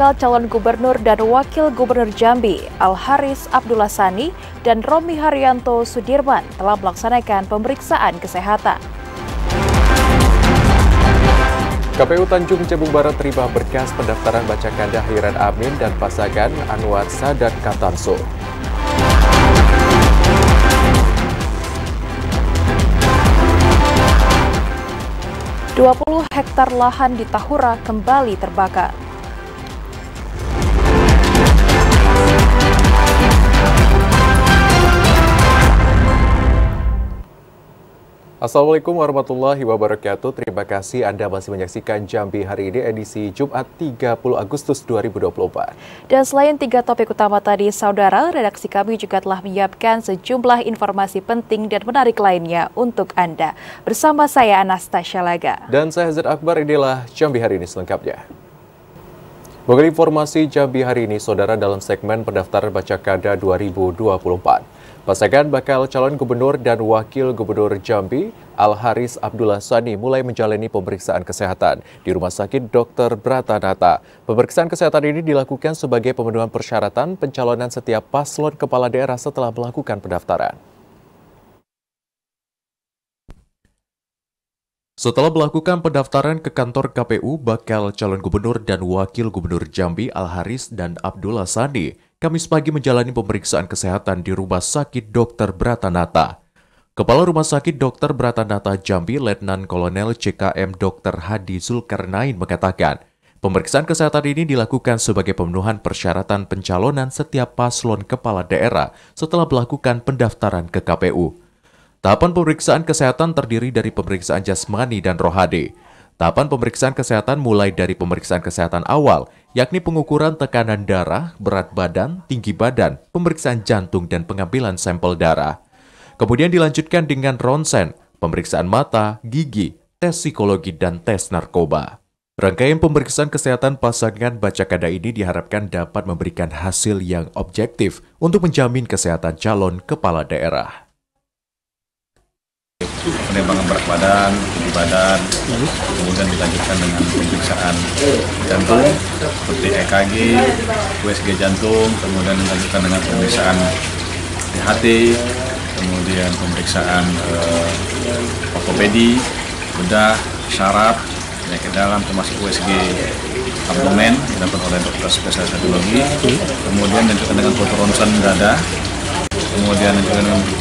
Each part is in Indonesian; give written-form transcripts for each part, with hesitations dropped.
bakal calon gubernur dan wakil gubernur Jambi, Al-Haris Abdullah Sani dan Romi Haryanto Sudirman telah melaksanakan pemeriksaan kesehatan. KPU Tanjung Jabung Barat terima berkas pendaftaran Bacakada Hairan Amin dan pasangan Anwar Sadat Katarso. Puluh hektar lahan di Tahura kembali terbakar. Assalamualaikum warahmatullahi wabarakatuh. Terima kasih Anda masih menyaksikan Jambi hari ini edisi Jumat 30 Agustus 2024. Dan selain 3 topik utama tadi, saudara, redaksi kami juga telah menyiapkan sejumlah informasi penting dan menarik lainnya untuk Anda. Bersama saya Anastasia Laga. Dan saya Zed Akbar, inilah Jambi hari ini selengkapnya. Mengenai informasi Jambi hari ini, saudara, dalam segmen pendaftaran Bacakada 2024. Pasangan bakal calon gubernur dan wakil gubernur Jambi, Al-Haris Abdullah Sani, mulai menjalani pemeriksaan kesehatan di Rumah Sakit Dr. Bratanata. Pemeriksaan kesehatan ini dilakukan sebagai pemenuhan persyaratan pencalonan setiap paslon kepala daerah setelah melakukan pendaftaran. Setelah melakukan pendaftaran ke kantor KPU, bakal calon gubernur dan wakil gubernur Jambi, Al-Haris dan Abdullah Sani, Kamis pagi menjalani pemeriksaan kesehatan di Rumah Sakit Dr. Bratanata. Kepala Rumah Sakit Dr. Bratanata Jambi, Letnan Kolonel CKM Dr. Hadi Zulkarnain mengatakan, pemeriksaan kesehatan ini dilakukan sebagai pemenuhan persyaratan pencalonan setiap paslon kepala daerah setelah melakukan pendaftaran ke KPU. Tahapan pemeriksaan kesehatan terdiri dari pemeriksaan jasmani dan rohani. Tahapan pemeriksaan kesehatan mulai dari pemeriksaan kesehatan awal, yakni pengukuran tekanan darah, berat badan, tinggi badan, pemeriksaan jantung, dan pengambilan sampel darah. Kemudian dilanjutkan dengan ronsen, pemeriksaan mata, gigi, tes psikologi, dan tes narkoba. Rangkaian pemeriksaan kesehatan pasangan Bacakada ini diharapkan dapat memberikan hasil yang objektif untuk menjamin kesehatan calon kepala daerah. Penerbangan berat badan, tinggi badan, kemudian dilanjutkan dengan pemeriksaan jantung seperti EKG, USG jantung, kemudian dilanjutkan dengan pemeriksaan DHT, kemudian pemeriksaan ortopedi, bedah, saraf, penyakit dalam termasuk USG abdomen dilakukan oleh dokter spesialis radiologi, kemudian dilanjutkan dengan foto ronsen dada, kemudian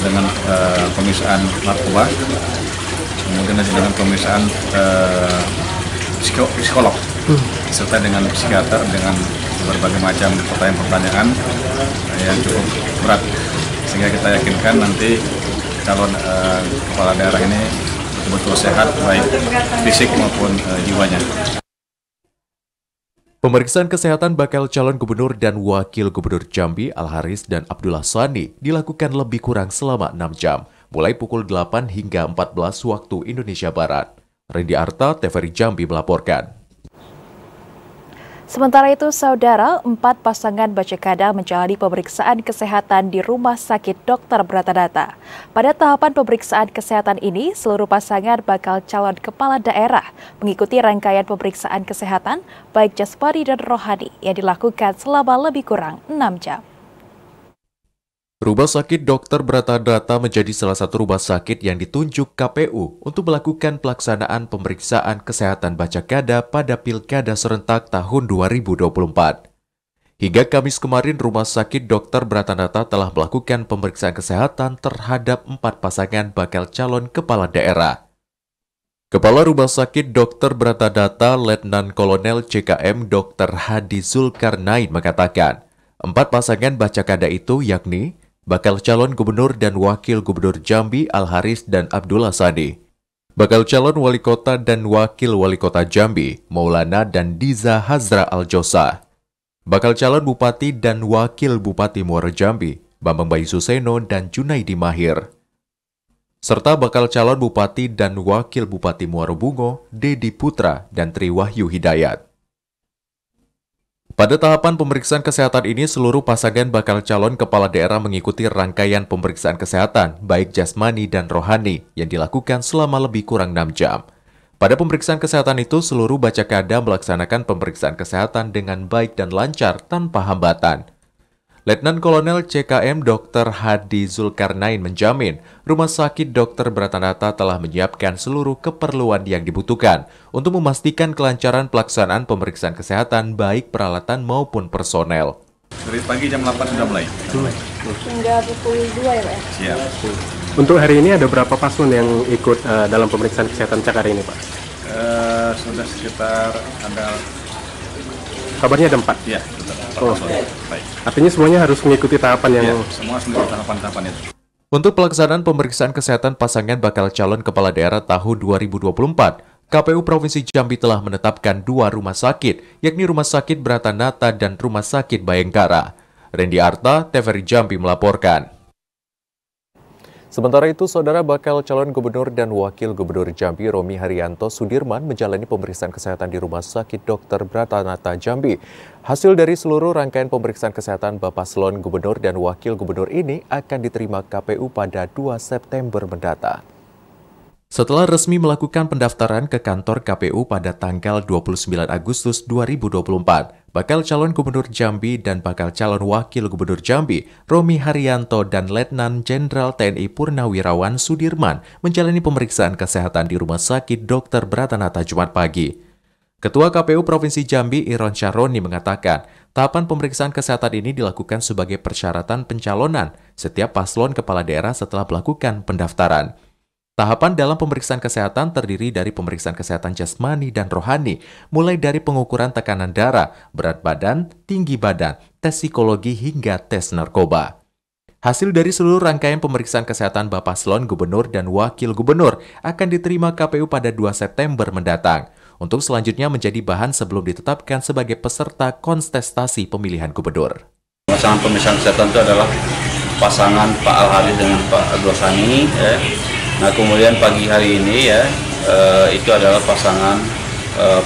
dengan pemeriksaan narkoba, kemudian dengan pemeriksaan psikolog, serta dengan psikiater dengan berbagai macam pertanyaan-pertanyaan yang cukup berat, sehingga kita yakinkan nanti calon kepala daerah ini betul-betul sehat, baik fisik maupun jiwanya. Pemeriksaan kesehatan bakal calon gubernur dan wakil gubernur Jambi, Al-Haris dan Abdullah Sani dilakukan lebih kurang selama 6 jam, mulai pukul 8 hingga 14 waktu Indonesia Barat. Rendy Arta, TVRI Jambi melaporkan. Sementara itu, saudara, 4 pasangan Bacakada menjalani pemeriksaan kesehatan di Rumah Sakit Dr. Bratanata. Pada tahapan pemeriksaan kesehatan ini, seluruh pasangan bakal calon kepala daerah mengikuti rangkaian pemeriksaan kesehatan, baik jasmani dan rohani, yang dilakukan selama lebih kurang 6 jam. Rumah Sakit Dr. Bratanata menjadi salah satu rumah sakit yang ditunjuk KPU untuk melakukan pelaksanaan pemeriksaan kesehatan Bacakada pada Pilkada serentak tahun 2024. Hingga Kamis kemarin, Rumah Sakit Dr. Bratanata telah melakukan pemeriksaan kesehatan terhadap 4 pasangan bakal calon kepala daerah. Kepala Rumah Sakit Dr. Bratanata, Letnan Kolonel CKM Dr. Hadi Zulkarnain mengatakan, 4 pasangan Bacakada itu yakni bakal calon gubernur dan wakil gubernur Jambi, Al-Haris dan Abdullah Sani, bakal calon wali kota dan wakil wali kota Jambi, Maulana dan Diza Hazra Al-Josa, bakal calon bupati dan wakil bupati Muara Jambi, Bambang Bayi Suseno dan Junaidi Mahir, serta bakal calon bupati dan wakil bupati Muara Bungo, Dedi Putra dan Tri Wahyu Hidayat. Pada tahapan pemeriksaan kesehatan ini, seluruh pasangan bakal calon kepala daerah mengikuti rangkaian pemeriksaan kesehatan, baik jasmani dan rohani, yang dilakukan selama lebih kurang 6 jam. Pada pemeriksaan kesehatan itu, seluruh Bacakada melaksanakan pemeriksaan kesehatan dengan baik dan lancar tanpa hambatan. Letnan Kolonel CKM Dr. Hadi Zulkarnain menjamin Rumah Sakit Dr. Bratanata telah menyiapkan seluruh keperluan yang dibutuhkan untuk memastikan kelancaran pelaksanaan pemeriksaan kesehatan baik peralatan maupun personel. Dari pagi jam 8 sudah mulai. Hingga pukul 2 ya Pak? Siap. Untuk hari ini ada berapa paslon yang ikut dalam pemeriksaan kesehatan cakar ini Pak? Sudah sekitar ada... Kabarnya ada 4? Ya, sudah 4 Oh. paslon. Baik. Artinya semuanya harus mengikuti tahapan yang... Ya, semua mengikuti tahapan-tahapan itu. Untuk pelaksanaan pemeriksaan kesehatan pasangan bakal calon kepala daerah tahun 2024, KPU Provinsi Jambi telah menetapkan 2 rumah sakit, yakni Rumah Sakit Bratanata dan Rumah Sakit Bayangkara. Randy Arta, TVRI Jambi melaporkan. Sementara itu, Saudara bakal calon gubernur dan wakil gubernur Jambi Romi Haryanto Sudirman menjalani pemeriksaan kesehatan di Rumah Sakit Dr. Bratanata Jambi. Hasil dari seluruh rangkaian pemeriksaan kesehatan Bapak Paslon Gubernur dan Wakil Gubernur ini akan diterima KPU pada 2 September mendatang. Setelah resmi melakukan pendaftaran ke kantor KPU pada tanggal 29 Agustus 2024, bakal calon gubernur Jambi dan bakal calon wakil gubernur Jambi, Romi Haryanto dan Letnan Jenderal TNI Purnawirawan Sudirman menjalani pemeriksaan kesehatan di Rumah Sakit Dr. Bratanata Jumat pagi. Ketua KPU Provinsi Jambi Iron Syaroni mengatakan, tahapan pemeriksaan kesehatan ini dilakukan sebagai persyaratan pencalonan setiap paslon kepala daerah setelah melakukan pendaftaran. Tahapan dalam pemeriksaan kesehatan terdiri dari pemeriksaan kesehatan jasmani dan rohani, mulai dari pengukuran tekanan darah, berat badan, tinggi badan, tes psikologi hingga tes narkoba. Hasil dari seluruh rangkaian pemeriksaan kesehatan Bapak Paslon Gubernur dan Wakil Gubernur akan diterima KPU pada 2 September mendatang, untuk selanjutnya menjadi bahan sebelum ditetapkan sebagai peserta kontestasi pemilihan gubernur. Pasangan pemeriksaan kesehatan itu adalah pasangan Pak Al-Hadis dengan Pak Glosani, ya. Nah kemudian pagi hari ini ya itu adalah pasangan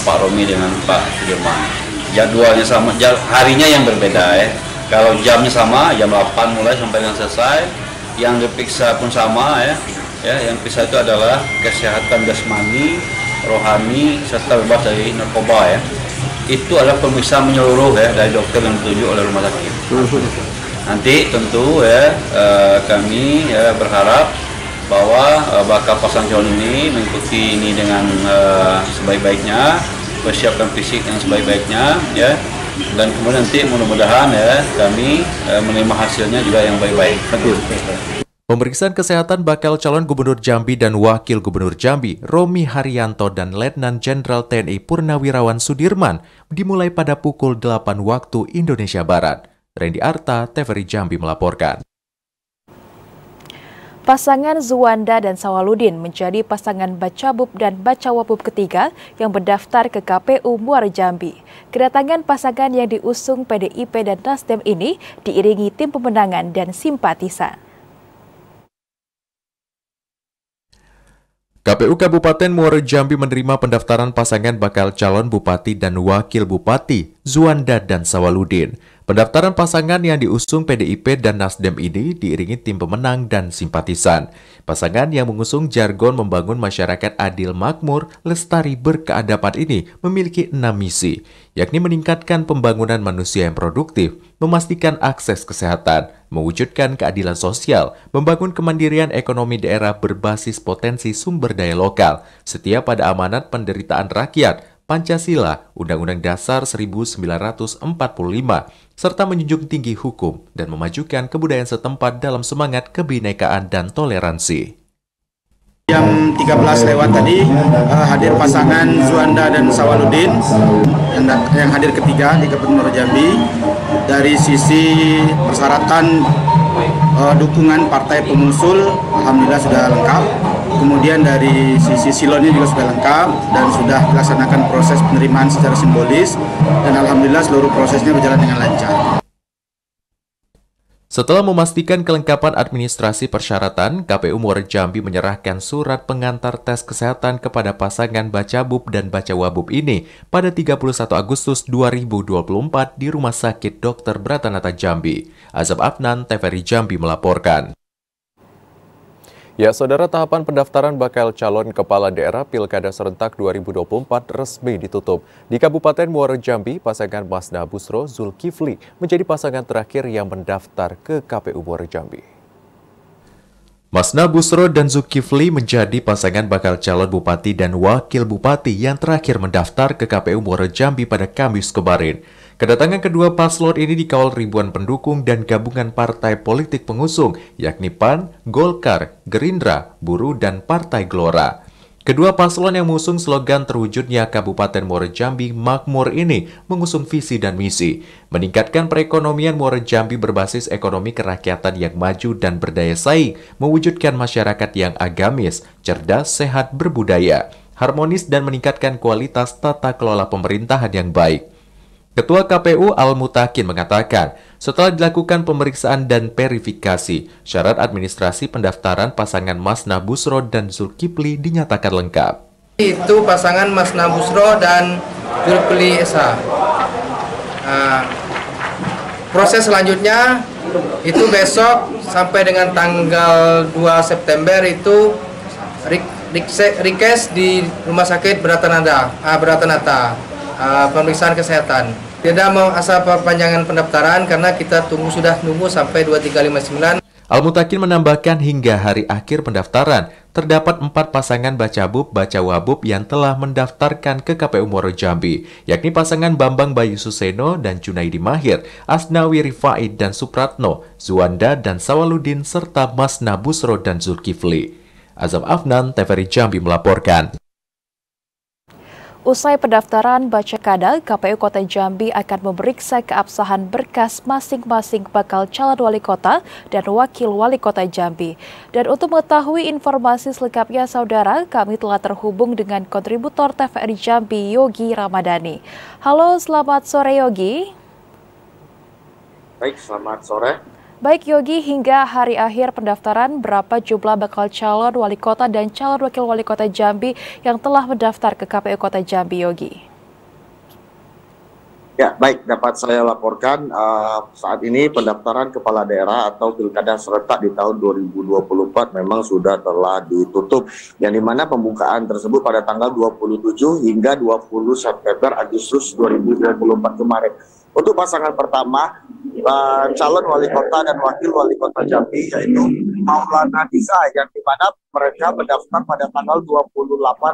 Pak Romi dengan Pak Sudirman. Jadwalnya sama, harinya yang berbeda ya. Kalau jamnya sama, jam 8 mulai sampai dengan selesai. Yang diperiksa pun sama ya. Yang diperiksa itu adalah kesehatan jasmani, rohani, serta bebas dari narkoba ya. Itu adalah pemeriksaan menyeluruh ya dari dokter yang ditunjuk oleh rumah sakit. Nanti tentu ya kami ya berharap bahwa bakal pasangan calon ini mengikuti ini dengan sebaik-baiknya, persiapkan fisik yang sebaik-baiknya ya, dan kemudian nanti mudah-mudahan ya kami menerima hasilnya juga yang baik-baik. Pemeriksaan kesehatan bakal calon gubernur Jambi dan wakil gubernur Jambi, Romi Haryanto dan Letnan Jenderal TNI Purnawirawan Sudirman dimulai pada pukul 8 waktu Indonesia Barat. Randy Arta, TVRI Jambi melaporkan. Pasangan Zuwanda dan Sawaludin menjadi pasangan Bacabub dan Bacawabub ketiga yang mendaftar ke KPU Muara Jambi. Kedatangan pasangan yang diusung PDIP dan Nasdem ini diiringi tim pemenangan dan simpatisan. KPU Kabupaten Muara Jambi menerima pendaftaran pasangan bakal calon bupati dan wakil bupati, Zuwanda dan Sawaludin. Pendaftaran pasangan yang diusung PDIP dan Nasdem ini diiringi tim pemenang dan simpatisan. Pasangan yang mengusung jargon membangun masyarakat adil makmur, lestari berkeadaban ini memiliki 6 misi, yakni meningkatkan pembangunan manusia yang produktif, memastikan akses kesehatan, mewujudkan keadilan sosial, membangun kemandirian ekonomi daerah berbasis potensi sumber daya lokal, setia pada amanat penderitaan rakyat, Pancasila, Undang-Undang Dasar 1945, serta menjunjung tinggi hukum dan memajukan kebudayaan setempat dalam semangat kebinekaan dan toleransi. Jam 13 lewat tadi hadir pasangan Zuwanda dan Sawaludin yang hadir ketiga di Kabupaten Muara Jambi. Dari sisi persyaratan dukungan partai pengusul, alhamdulillah sudah lengkap. Kemudian dari sisi silonnya juga sudah lengkap dan sudah dilaksanakan proses penerimaan secara simbolis dan alhamdulillah seluruh prosesnya berjalan dengan lancar. Setelah memastikan kelengkapan administrasi persyaratan, KPU Muara Jambi menyerahkan surat pengantar tes kesehatan kepada pasangan Bacabub dan Bacawabub ini pada 31 Agustus 2024 di Rumah Sakit Dr. Bratanata Jambi. Azab Afnan, TVRI Jambi melaporkan. Ya, saudara, tahapan pendaftaran bakal calon kepala daerah Pilkada Serentak 2024 resmi ditutup. Di Kabupaten Muara Jambi, pasangan Masna Busro Zulkifli menjadi pasangan terakhir yang mendaftar ke KPU Muara Jambi. Masna Busro dan Zulkifli menjadi pasangan bakal calon bupati dan wakil bupati yang terakhir mendaftar ke KPU Muara Jambi pada Kamis kemarin. Kedatangan kedua paslon ini dikawal ribuan pendukung dan gabungan partai politik pengusung, yakni PAN, Golkar, Gerindra, Buruh, dan Partai Gelora. Kedua paslon yang mengusung slogan terwujudnya Kabupaten Muara Jambi Makmur ini mengusung visi dan misi, meningkatkan perekonomian Muara Jambi berbasis ekonomi kerakyatan yang maju dan berdaya saing, mewujudkan masyarakat yang agamis, cerdas, sehat, berbudaya, harmonis, dan meningkatkan kualitas tata kelola pemerintahan yang baik. Ketua KPU Al-Mutakin mengatakan, setelah dilakukan pemeriksaan dan verifikasi, syarat administrasi pendaftaran pasangan Masna Busro dan Zulkifli dinyatakan lengkap. Itu pasangan Masna Busro dan Zulkifli Esa. Proses selanjutnya itu besok sampai dengan tanggal 2 September itu request di Rumah Sakit Bratanata, pemeriksaan kesehatan. Tidak mau asal perpanjangan pendaftaran karena kita sudah nunggu sampai 2359. Al-Mutakin menambahkan hingga hari akhir pendaftaran, terdapat 4 pasangan baca wabub yang telah mendaftarkan ke KPU Muara Jambi, yakni pasangan Bambang Bayu Suseno dan Junaidi Mahir, Asnawi Rifaid dan Supratno, Zuanda dan Sawaludin, serta Masna Busro dan Zulkifli. Azam Afnan, TVRI Jambi melaporkan. Usai pendaftaran Bacakada, KPU Kota Jambi akan memeriksa keabsahan berkas masing-masing bakal calon wali kota dan wakil wali kota Jambi. Dan untuk mengetahui informasi selengkapnya, saudara, kami telah terhubung dengan kontributor TVRI Jambi, Yogi Ramadhani. Halo, selamat sore Yogi. Baik, selamat sore. Baik Yogi, hingga hari akhir pendaftaran, berapa jumlah bakal calon wali kota dan calon wakil wali kota Jambi yang telah mendaftar ke KPU Kota Jambi, Yogi? Ya, baik, dapat saya laporkan saat ini pendaftaran kepala daerah atau Pilkada Serentak di tahun 2024 memang sudah telah ditutup, yang dimana pembukaan tersebut pada tanggal 27 hingga 20 September Agustus 2024 kemarin. Untuk pasangan pertama, calon wali kota dan wakil wali kota Jambi, yaitu Maulana Diza, yang dimana mereka mendaftar pada tanggal 28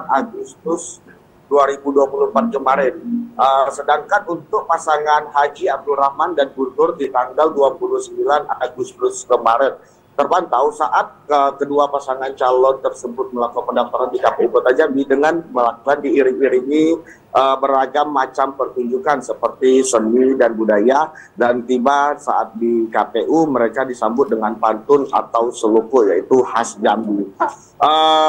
Agustus 2024 kemarin. Sedangkan untuk pasangan Haji Abdul Rahman dan Guntur di tanggal 29 Agustus kemarin. Terpantau saat kedua pasangan calon tersebut melakukan pendaftaran di KPU Kota Jambi dengan melakukan diiring-iringi beragam macam pertunjukan seperti seni dan budaya, dan tiba saat di KPU mereka disambut dengan pantun atau seluku, yaitu khas Jambi.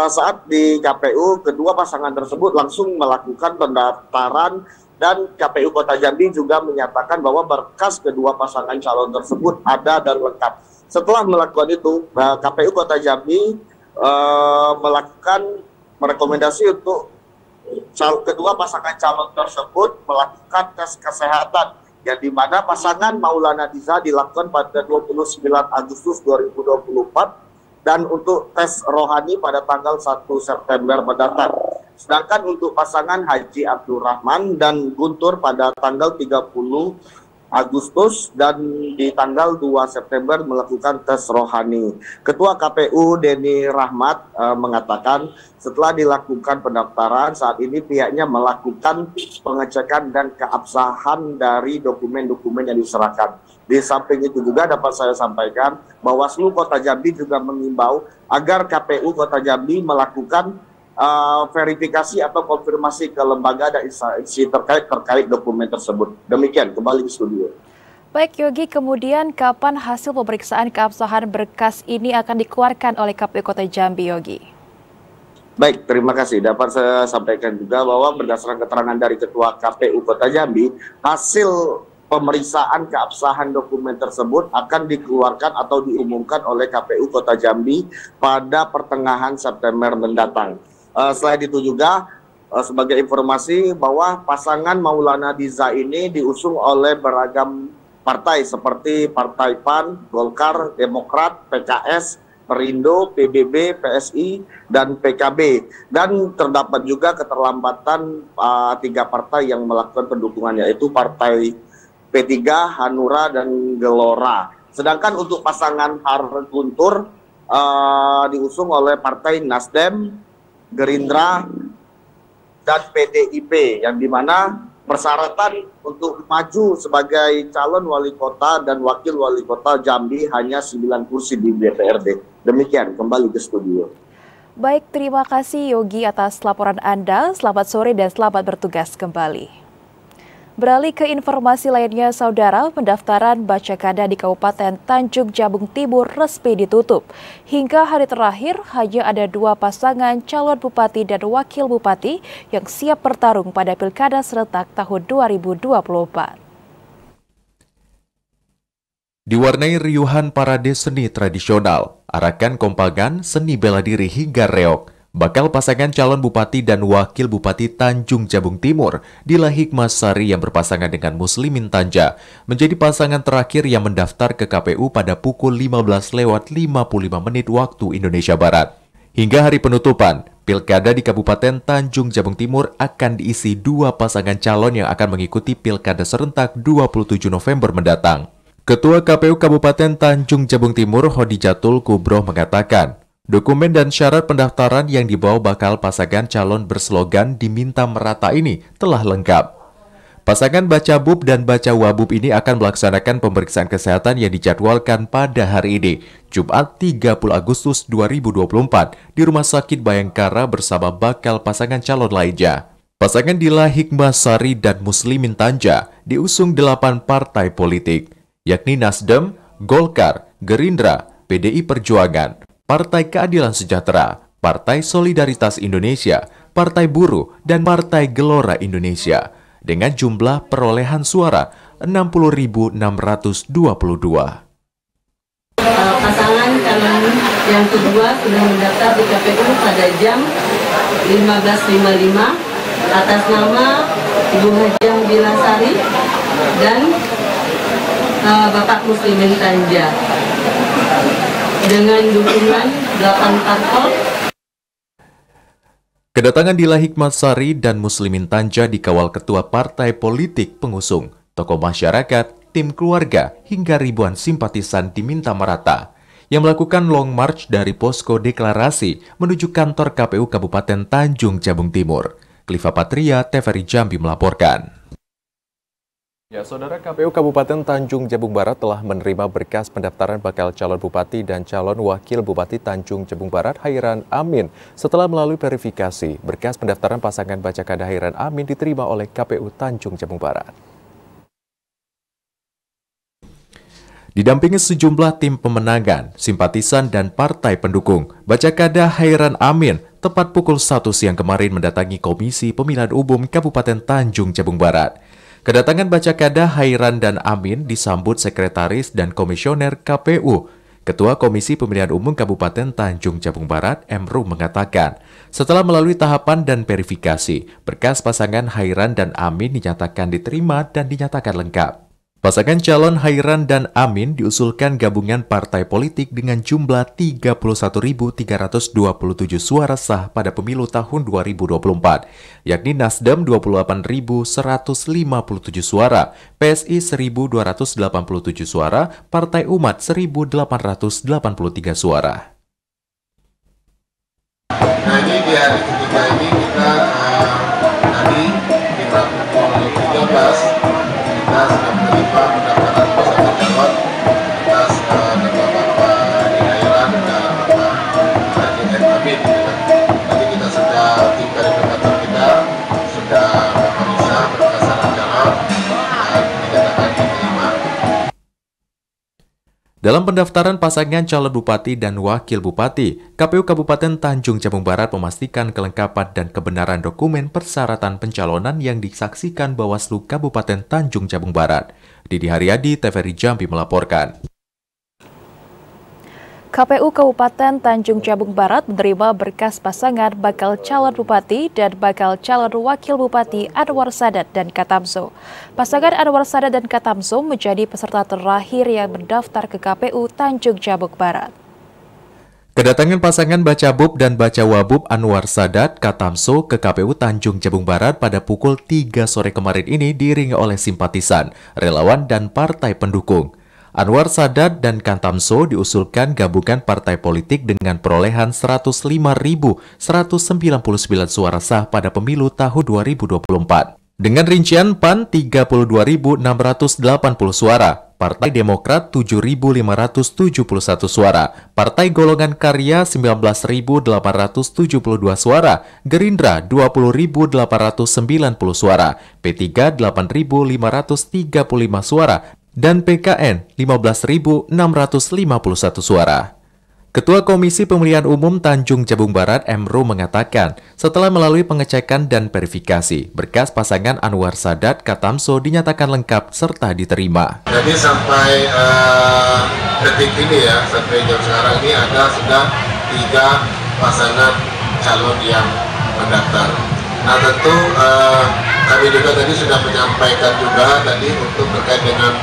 Saat di KPU kedua pasangan tersebut langsung melakukan pendaftaran, dan KPU Kota Jambi juga menyatakan bahwa berkas kedua pasangan calon tersebut ada dan lengkap. Setelah melakukan itu, KPU Kota Jambi melakukan merekomendasi untuk kedua pasangan calon tersebut melakukan tes kesehatan, yang dimana pasangan Maulana Diza dilakukan pada 29 Agustus 2024 dan untuk tes rohani pada tanggal 1 September mendatang. Sedangkan untuk pasangan Haji Abdul Rahman dan Guntur pada tanggal 30 Agustus dan di tanggal 2 September melakukan tes rohani. Ketua KPU Denny Rahmat mengatakan setelah dilakukan pendaftaran, saat ini pihaknya melakukan pengecekan dan keabsahan dari dokumen-dokumen yang diserahkan. Di samping itu juga dapat saya sampaikan bahwa Bawaslu Kota Jambi juga mengimbau agar KPU Kota Jambi melakukan verifikasi atau konfirmasi ke lembaga dan instansi terkait dokumen tersebut. Demikian, kembali di studio. Baik Yogi, kemudian kapan hasil pemeriksaan keabsahan berkas ini akan dikeluarkan oleh KPU Kota Jambi, Yogi? Baik, terima kasih. Dapat saya sampaikan juga bahwa berdasarkan keterangan dari Ketua KPU Kota Jambi, hasil pemeriksaan keabsahan dokumen tersebut akan dikeluarkan atau diumumkan oleh KPU Kota Jambi pada pertengahan September mendatang. Selain itu juga sebagai informasi bahwa pasangan Maulana Diza ini diusung oleh beragam partai seperti Partai PAN, Golkar, Demokrat, PKS, Perindo, PBB, PSI, dan PKB. Dan terdapat juga keterlambatan 3 partai yang melakukan pendukungan, yaitu Partai P3, Hanura, dan Gelora. Sedangkan untuk pasangan Harguntur diusung oleh Partai Nasdem, Gerindra, dan PDIP, yang dimana persyaratan untuk maju sebagai calon wali kota dan wakil wali kota Jambi hanya 9 kursi di DPRD. Demikian, kembali ke studio. Baik, terima kasih Yogi atas laporan Anda. Selamat sore dan selamat bertugas kembali. Beralih ke informasi lainnya, Saudara, pendaftaran Bacakada di Kabupaten Tanjung Jabung Timur resmi ditutup. Hingga hari terakhir, hanya ada 2 pasangan calon bupati dan wakil bupati yang siap bertarung pada Pilkada serentak tahun 2024. Diwarnai riuhan parade seni tradisional, arakan kompangan, seni bela diri hingga reog. Bakal pasangan calon bupati dan wakil bupati Tanjung Jabung Timur, Dila Hikmasari yang berpasangan dengan Muslimin Tanja, menjadi pasangan terakhir yang mendaftar ke KPU pada pukul 15:55 waktu Indonesia Barat. Hingga hari penutupan, Pilkada di Kabupaten Tanjung Jabung Timur akan diisi 2 pasangan calon yang akan mengikuti Pilkada serentak 27 November mendatang. Ketua KPU Kabupaten Tanjung Jabung Timur, Hodijatul Kubroh, mengatakan, dokumen dan syarat pendaftaran yang dibawa bakal pasangan calon berslogan "Diminta Merata" ini telah lengkap. Pasangan Baca Bub dan Baca Wabub ini akan melaksanakan pemeriksaan kesehatan yang dijadwalkan pada hari ini, Jumat 30 Agustus 2024, di Rumah Sakit Bayangkara bersama bakal pasangan calon lainnya. Pasangan Dila Hikmasari dan Muslimin Tanja diusung 8 partai politik, yakni Nasdem, Golkar, Gerindra, PDI Perjuangan, Partai Keadilan Sejahtera, Partai Solidaritas Indonesia, Partai Buruh, dan Partai Gelora Indonesia, dengan jumlah perolehan suara 60.622. Pasangan calon yang kedua sudah mendaftar di KPU pada jam 15.55 atas nama Ibu Hajah Bilasari dan Bapak Muslimin Tanja, dengan dukungan 8 parpol. Kedatangan Dila Hikmasari dan Muslimin Tanja dikawal ketua partai politik pengusung, tokoh masyarakat, tim keluarga, hingga ribuan simpatisan Diminta Merata yang melakukan long march dari posko deklarasi menuju kantor KPU Kabupaten Tanjung Jabung Timur. Kliva Patria, TVRI Jambi melaporkan. Ya, Saudara, KPU Kabupaten Tanjung Jabung Barat telah menerima berkas pendaftaran bakal calon bupati dan calon wakil bupati Tanjung Jabung Barat, Hairan Amin. Setelah melalui verifikasi, berkas pendaftaran pasangan Bacakada Hairan Amin diterima oleh KPU Tanjung Jabung Barat. Didampingi sejumlah tim pemenangan, simpatisan, dan partai pendukung, Bacakada Hairan Amin tepat pukul 1 siang kemarin mendatangi Komisi Pemilihan Umum Kabupaten Tanjung Jabung Barat. Kedatangan Bacakada Hairan dan Amin disambut Sekretaris dan Komisioner KPU. Ketua Komisi Pemilihan Umum Kabupaten Tanjung Jabung Barat, Emru, mengatakan, setelah melalui tahapan dan verifikasi, berkas pasangan Hairan dan Amin dinyatakan diterima dan dinyatakan lengkap. Pasangan calon Hairan dan Amin diusulkan gabungan partai politik dengan jumlah 31.327 suara sah pada pemilu tahun 2024, yakni Nasdem 28.157 suara, PSI 1.287 suara, Partai Umat 1.883 suara. Nah, ini di hari ketiga ini kita tadi di pukul 13 kita sudah menerima pendaftaran pasangan calon atas nama Bapak Hairan dan Bapak Haji Amin. Tadi kita sudah, tim verifikator kita sudah memeriksa berdasarkan calon dan dinyatakan diterima. Dalam pendaftaran pasangan calon bupati dan wakil bupati, KPU Kabupaten Tanjung Jabung Barat memastikan kelengkapan dan kebenaran dokumen persyaratan pencalonan yang disaksikan Bawaslu Kabupaten Tanjung Jabung Barat. Didi Haryadi, TVRI Jambi melaporkan. KPU Kabupaten Tanjung Jabung Barat menerima berkas pasangan bakal calon bupati dan bakal calon wakil bupati Anwar Sadat dan Katamso. Pasangan Anwar Sadat dan Katamso menjadi peserta terakhir yang mendaftar ke KPU Tanjung Jabung Barat. Kedatangan pasangan Baca Bub dan Baca Wabub Anwar Sadat Katamso ke KPU Tanjung Jabung Barat pada pukul 3 sore kemarin ini diiringi oleh simpatisan, relawan, dan partai pendukung. Anwar Sadat dan Katamso diusulkan gabungan partai politik dengan perolehan 105.199 suara sah pada pemilu tahun 2024. Dengan rincian PAN 32.680 suara, Partai Demokrat 7.571 suara, Partai Golongan Karya 19.872 suara, Gerindra 20.890 suara, P3 8.535 suara, dan PKN 15.651 suara. Ketua Komisi Pemilihan Umum Tanjung Jabung Barat Emro mengatakan, setelah melalui pengecekan dan verifikasi, berkas pasangan Anwar Sadat Katamso dinyatakan lengkap serta diterima. Jadi sampai detik ini ya, sampai jam sekarang ini ada sudah 3 pasangan calon yang mendaftar. Nah tentu kami juga tadi sudah menyampaikan juga tadi untuk terkait dengan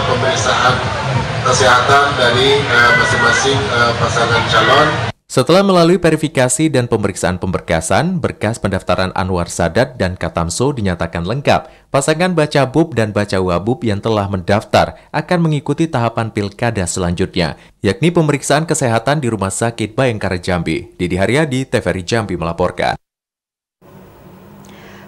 pemeriksaan kesehatan dari masing-masing pasangan calon. Setelah melalui verifikasi dan pemeriksaan pemberkasan, berkas pendaftaran Anwar Sadat dan Katamso dinyatakan lengkap. Pasangan Baca Bub dan Baca Wabub yang telah mendaftar akan mengikuti tahapan pilkada selanjutnya, yakni pemeriksaan kesehatan di Rumah Sakit Bayangkara Jambi. Didi Haryadi, TVRI Jambi melaporkan.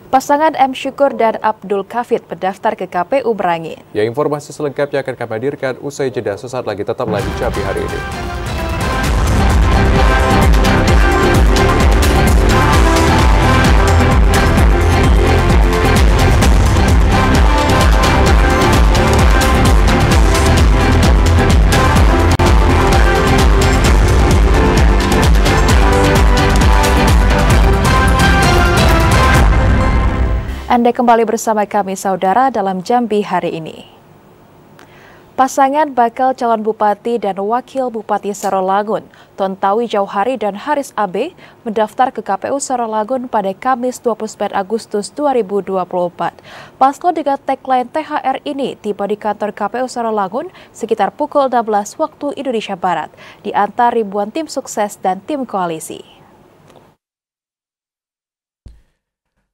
Pasangan M. Syukur dan Abdul Kafid mendaftar ke KPU Merangin. Ya, informasi selengkapnya akan kami hadirkan usai jeda. Sesaat lagi tetaplah di Jambi hari ini. Anda kembali bersama kami, saudara, dalam Jambi hari ini. Pasangan bakal calon bupati dan wakil bupati Sarolangun, Tontawi Jauhari dan Haris AB, mendaftar ke KPU Sarolangun pada Kamis 29 Agustus 2024. Paslon dengan tagline THR ini tiba di kantor KPU Sarolangun sekitar pukul 16 waktu Indonesia Barat, diantar ribuan tim sukses dan tim koalisi.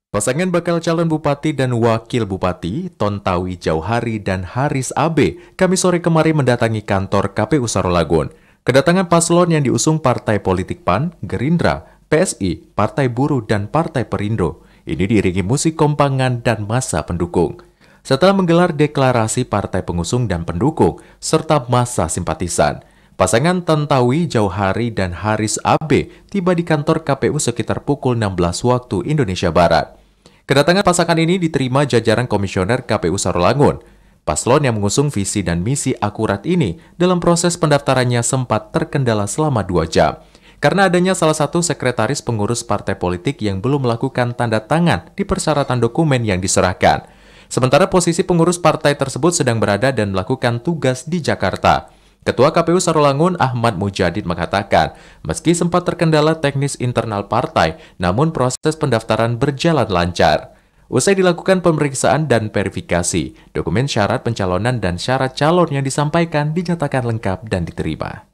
Pasangan bakal calon bupati dan wakil bupati, Tontawi Jauhari dan Haris AB, Kamis sore kemarin mendatangi kantor KPU Sarolangun. Kedatangan paslon yang diusung Partai Politik PAN, Gerindra, PSI, Partai Buruh, dan Partai Perindo. Ini diiringi musik kompangan dan massa pendukung. Setelah menggelar deklarasi partai pengusung dan pendukung, serta massa simpatisan, pasangan Tontawi Jauhari dan Haris AB tiba di kantor KPU sekitar pukul 16 waktu Indonesia Barat. Kedatangan pasangan ini diterima jajaran komisioner KPU Sarolangun. Paslon yang mengusung visi dan misi akurat ini dalam proses pendaftarannya sempat terkendala selama 2 jam. Karena adanya salah satu sekretaris pengurus partai politik yang belum melakukan tanda tangan di persyaratan dokumen yang diserahkan. Sementara posisi pengurus partai tersebut sedang berada dan melakukan tugas di Jakarta. Ketua KPU Sarolangun Ahmad Mujadid mengatakan, meski sempat terkendala teknis internal partai, namun proses pendaftaran berjalan lancar. Usai dilakukan pemeriksaan dan verifikasi, dokumen syarat pencalonan dan syarat calon yang disampaikan dinyatakan lengkap dan diterima.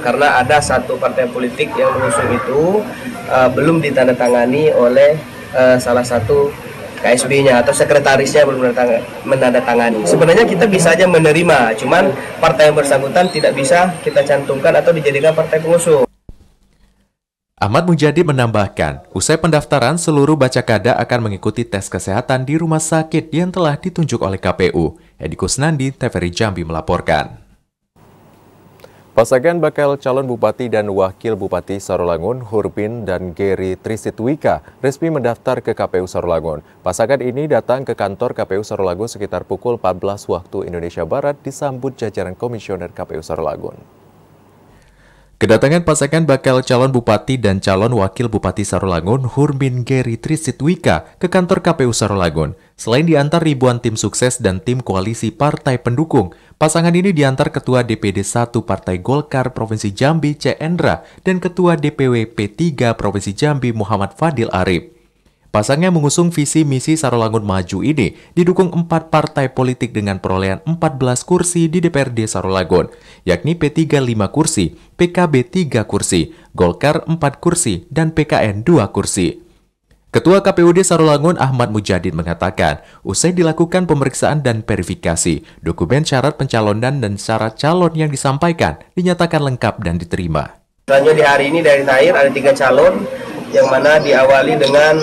Karena ada satu partai politik yang mengusung itu belum ditandatangani oleh salah satu KSB-nya atau sekretarisnya belum menandatangani. Sebenarnya kita bisa aja menerima, cuman partai yang bersangkutan tidak bisa kita cantumkan atau dijadikan partai pengusung. Ahmad Mujadid menambahkan, usai pendaftaran seluruh bacakada akan mengikuti tes kesehatan di rumah sakit yang telah ditunjuk oleh KPU. Edi Kusnandi, TVRI Jambi melaporkan. Pasangan bakal calon bupati dan wakil bupati Sarolangun, Hurbin dan Geri Trisitwika, resmi mendaftar ke KPU Sarolangun. Pasangan ini datang ke kantor KPU Sarolangun sekitar pukul 14 waktu Indonesia Barat disambut jajaran komisioner KPU Sarolangun. Kedatangan pasangan bakal calon bupati dan calon wakil bupati Sarolangun, Hurbin Geri Trisitwika, ke kantor KPU Sarolangun. Selain diantar ribuan tim sukses dan tim koalisi partai pendukung, pasangan ini diantar Ketua DPD 1 Partai Golkar Provinsi Jambi C. Endra dan Ketua DPW P3 Provinsi Jambi Muhammad Fadil Arif. Pasangan yang mengusung visi misi Sarolangun Maju ini didukung 4 partai politik dengan perolehan 14 kursi di DPRD Sarolangun, yakni P3 5 kursi, PKB 3 kursi, Golkar 4 kursi, dan PKN 2 kursi. Ketua KPUD Sarolangun Ahmad Mujadid mengatakan, usai dilakukan pemeriksaan dan verifikasi, dokumen syarat pencalonan dan syarat calon yang disampaikan dinyatakan lengkap dan diterima. Selanjutnya di hari ini dari Tahir ada 3 calon, yang mana diawali dengan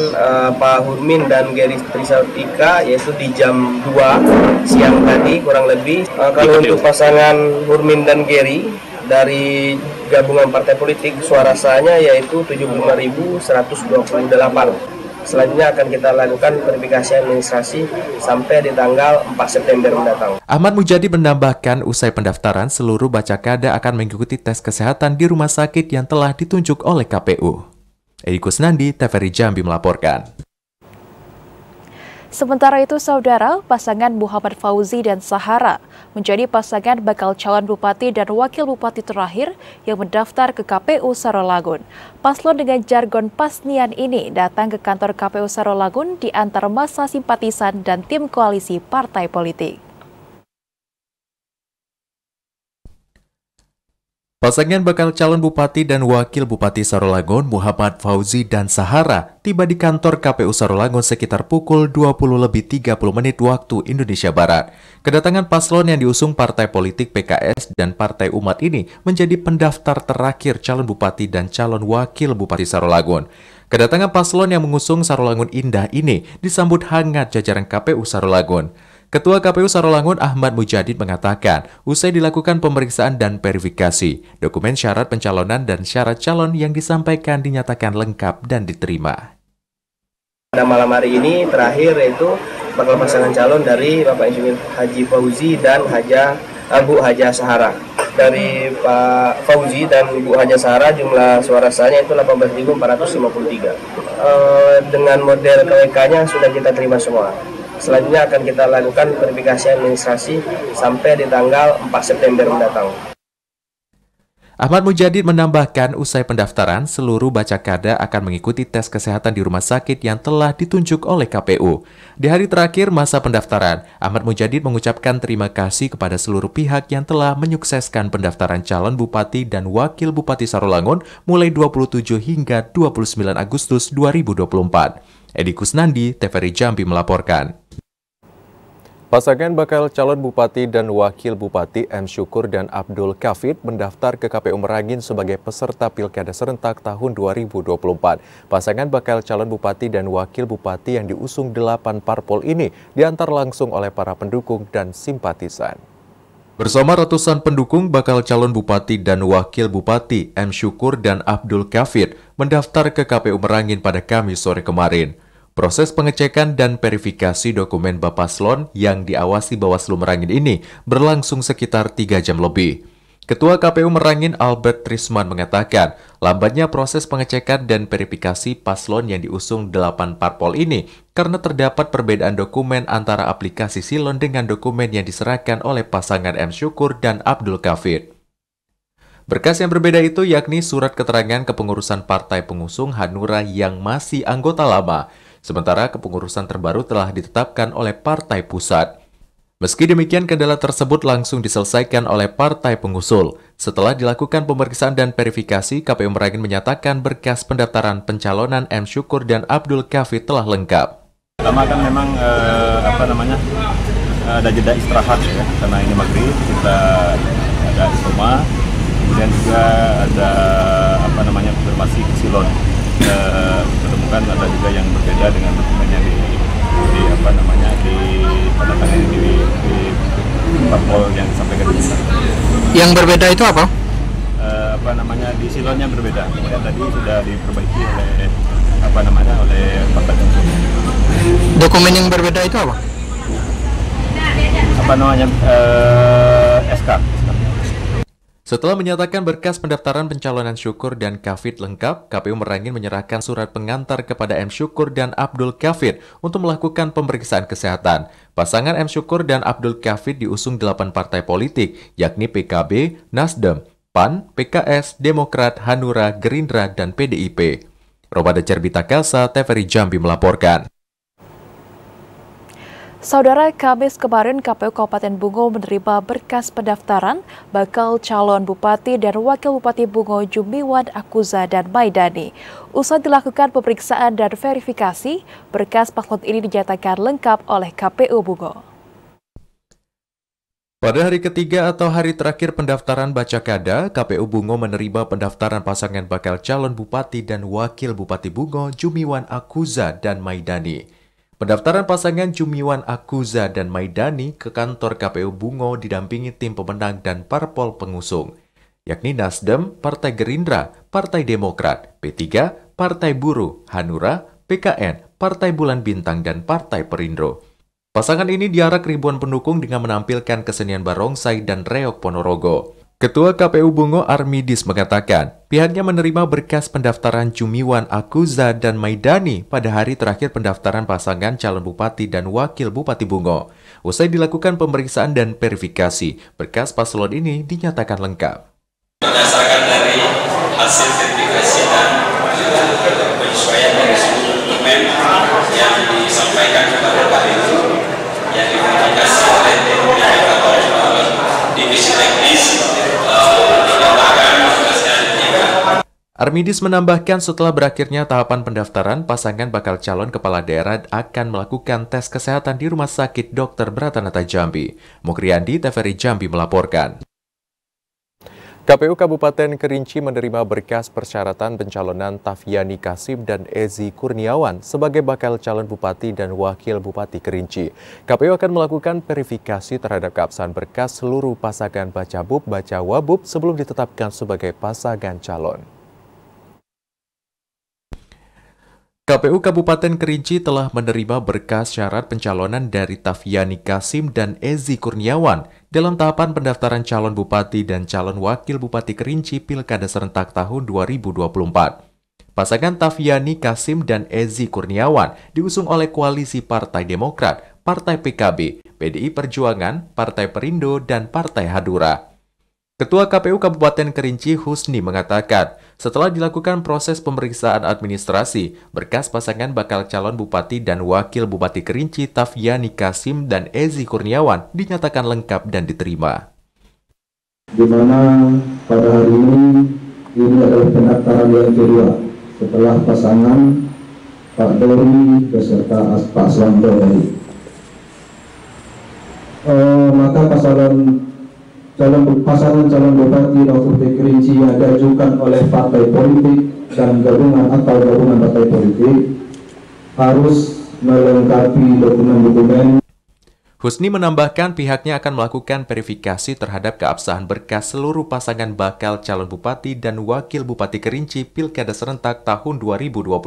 Pak Hurmin dan Geri Trisautika, yaitu di jam 2 siang tadi kurang lebih. Kalau untuk pasangan Hurmin dan Geri dari gabungan partai politik, suara sahnya yaitu 75.128. Selanjutnya akan kita lakukan verifikasi administrasi sampai di tanggal 4 September mendatang. Ahmad Mujadid menambahkan usai pendaftaran seluruh bacakada akan mengikuti tes kesehatan di rumah sakit yang telah ditunjuk oleh KPU. Edi Kusnandi, TVRI Jambi melaporkan. Sementara itu, saudara, pasangan Muhammad Fauzi dan Sahara menjadi pasangan bakal calon bupati dan wakil bupati terakhir yang mendaftar ke KPU Sarolangun. Paslon dengan jargon Pasnian ini datang ke kantor KPU Sarolangun di antara massa simpatisan dan tim koalisi partai politik. Pasangan bakal calon bupati dan wakil bupati Sarolangun Muhammad Fauzi dan Sahara tiba di kantor KPU Sarolangun sekitar pukul 20:30 waktu Indonesia Barat. Kedatangan paslon yang diusung partai politik PKS dan Partai Umat ini menjadi pendaftar terakhir calon bupati dan calon wakil bupati Sarolangun. Kedatangan paslon yang mengusung Sarolangun Indah ini disambut hangat jajaran KPU Sarolangun. Ketua KPU Sarolangun Ahmad Mujadid mengatakan, usai dilakukan pemeriksaan dan verifikasi, dokumen syarat pencalonan dan syarat calon yang disampaikan dinyatakan lengkap dan diterima. Pada malam hari ini terakhir yaitu bakal pasangan calon dari Bapak Insinyur Haji Fauzi dan Bu Haja Sahara. Dari Pak Fauzi dan Bu Haja Sahara jumlah suara sahnya itu 18.453. Dengan model KWK-nya sudah kita terima semua. Selanjutnya akan kita lakukan verifikasi administrasi sampai di tanggal 4 September mendatang. Ahmad Mujadid menambahkan usai pendaftaran, seluruh bacakada akan mengikuti tes kesehatan di rumah sakit yang telah ditunjuk oleh KPU. Di hari terakhir masa pendaftaran, Ahmad Mujadid mengucapkan terima kasih kepada seluruh pihak yang telah menyukseskan pendaftaran calon bupati dan wakil bupati Sarolangun mulai 27 hingga 29 Agustus 2024. Edi Kusnandi, TVRI Jambi melaporkan. Pasangan bakal calon bupati dan wakil bupati M. Syukur dan Abdul Kafid mendaftar ke KPU Merangin sebagai peserta Pilkada Serentak tahun 2024. Pasangan bakal calon bupati dan wakil bupati yang diusung 8 parpol ini diantar langsung oleh para pendukung dan simpatisan. Bersama ratusan pendukung, bakal calon bupati dan wakil bupati M. Syukur dan Abdul Kafid mendaftar ke KPU Merangin pada Kamis sore kemarin. Proses pengecekan dan verifikasi dokumen Bapaslon yang diawasi Bawaslu Merangin ini berlangsung sekitar 3 jam lebih. Ketua KPU Merangin Albert Trisman mengatakan, lambatnya proses pengecekan dan verifikasi paslon yang diusung 8 parpol ini karena terdapat perbedaan dokumen antara aplikasi Silon dengan dokumen yang diserahkan oleh pasangan M. Syukur dan Abdul Kafid. Berkas yang berbeda itu yakni surat keterangan kepengurusan partai pengusung Hanura yang masih anggota lama, sementara kepengurusan terbaru telah ditetapkan oleh partai pusat. Meski demikian, kendala tersebut langsung diselesaikan oleh partai pengusul. Setelah dilakukan pemeriksaan dan verifikasi, KPU Merangin menyatakan berkas pendaftaran pencalonan M. Syukur dan Abdul Kafid telah lengkap. Pertama kan memang ada jeda istirahat ya, karena ini maghrib kita ada isoma, kemudian juga ada konfirmasi ke Silon. Ketemukan ada juga yang berbeda dengan dokumennya di parpol yang disampaikan di sana. Yang berbeda itu apa? Di Silonnya berbeda. Kemudian tadi sudah diperbaiki oleh partai pengusung. Dokumen yang berbeda itu apa? SK. Setelah menyatakan berkas pendaftaran pencalonan Syukur dan Kafid lengkap, KPU Merangin menyerahkan surat pengantar kepada M. Syukur dan Abdul Kafid untuk melakukan pemeriksaan kesehatan. Pasangan M. Syukur dan Abdul Kafid diusung 8 partai politik, yakni PKB, Nasdem, PAN, PKS, Demokrat, Hanura, Gerindra, dan PDIP. Robada Cerbita Kasa, TVRI Jambi melaporkan. Saudara, Kamis kemarin KPU Kabupaten Bungo menerima berkas pendaftaran bakal calon Bupati dan Wakil Bupati Bungo Jumiwan Akuza dan Maidani. Usai dilakukan pemeriksaan dan verifikasi, berkas paslon ini dinyatakan lengkap oleh KPU Bungo. Pada hari ketiga atau hari terakhir pendaftaran Bacakada, KPU Bungo menerima pendaftaran pasangan bakal calon Bupati dan Wakil Bupati Bungo Jumiwan Akuza dan Maidani. Pendaftaran pasangan Jumiwan Akuza dan Maidani ke kantor KPU Bungo didampingi tim pemenang dan parpol pengusung, yakni Nasdem, Partai Gerindra, Partai Demokrat, P3, Partai Buruh, Hanura, PKN, Partai Bulan Bintang, dan Partai Perindro. Pasangan ini diarak ribuan pendukung dengan menampilkan kesenian barongsai dan reok Ponorogo. Ketua KPU Bungo Armidis mengatakan, pihaknya menerima berkas pendaftaran Jumiwan Akuza dan Maidani pada hari terakhir pendaftaran pasangan calon Bupati dan Wakil Bupati Bungo. Usai dilakukan pemeriksaan dan verifikasi, berkas paslon ini dinyatakan lengkap. Berdasarkan dari hasil verifikasi dan penyesuaian dari seluruh dokumen yang disampaikan kepada KPU yang diverifikasi oleh tim verifikator divisi teknis. Armidis menambahkan setelah berakhirnya tahapan pendaftaran, pasangan bakal calon kepala daerah akan melakukan tes kesehatan di Rumah Sakit Dr. Bratanata Jambi. Mukriandi, TVRI Jambi melaporkan. KPU Kabupaten Kerinci menerima berkas persyaratan pencalonan Tafiani Kasim dan Ezi Kurniawan sebagai bakal calon Bupati dan Wakil Bupati Kerinci. KPU akan melakukan verifikasi terhadap keabsahan berkas seluruh pasangan Bacabub, Bacawabub sebelum ditetapkan sebagai pasangan calon. KPU Kabupaten Kerinci telah menerima berkas syarat pencalonan dari Tafiani Kasim dan Ezi Kurniawan dalam tahapan pendaftaran calon Bupati dan calon Wakil Bupati Kerinci Pilkada Serentak tahun 2024. Pasangan Tafiani Kasim dan Ezi Kurniawan diusung oleh koalisi Partai Demokrat, Partai PKB, PDI Perjuangan, Partai Perindo, dan Partai Hadura. Ketua KPU Kabupaten Kerinci Husni mengatakan, setelah dilakukan proses pemeriksaan administrasi, berkas pasangan bakal calon Bupati dan Wakil Bupati Kerinci Tafiani Kasim dan Ezi Kurniawan dinyatakan lengkap dan diterima. Di mana pada hari ini adalah pendaftaran yang kedua setelah pasangan Pak Dori beserta Pak Swanto tadi. Maka pasangan calon Bupati dan Bupati Kerinci yang diajukan oleh partai politik dan gabungan atau gabungan partai politik harus melengkapi dokumen-dokumen. Husni menambahkan pihaknya akan melakukan verifikasi terhadap keabsahan berkas seluruh pasangan bakal calon Bupati dan Wakil Bupati Kerinci Pilkada Serentak tahun 2024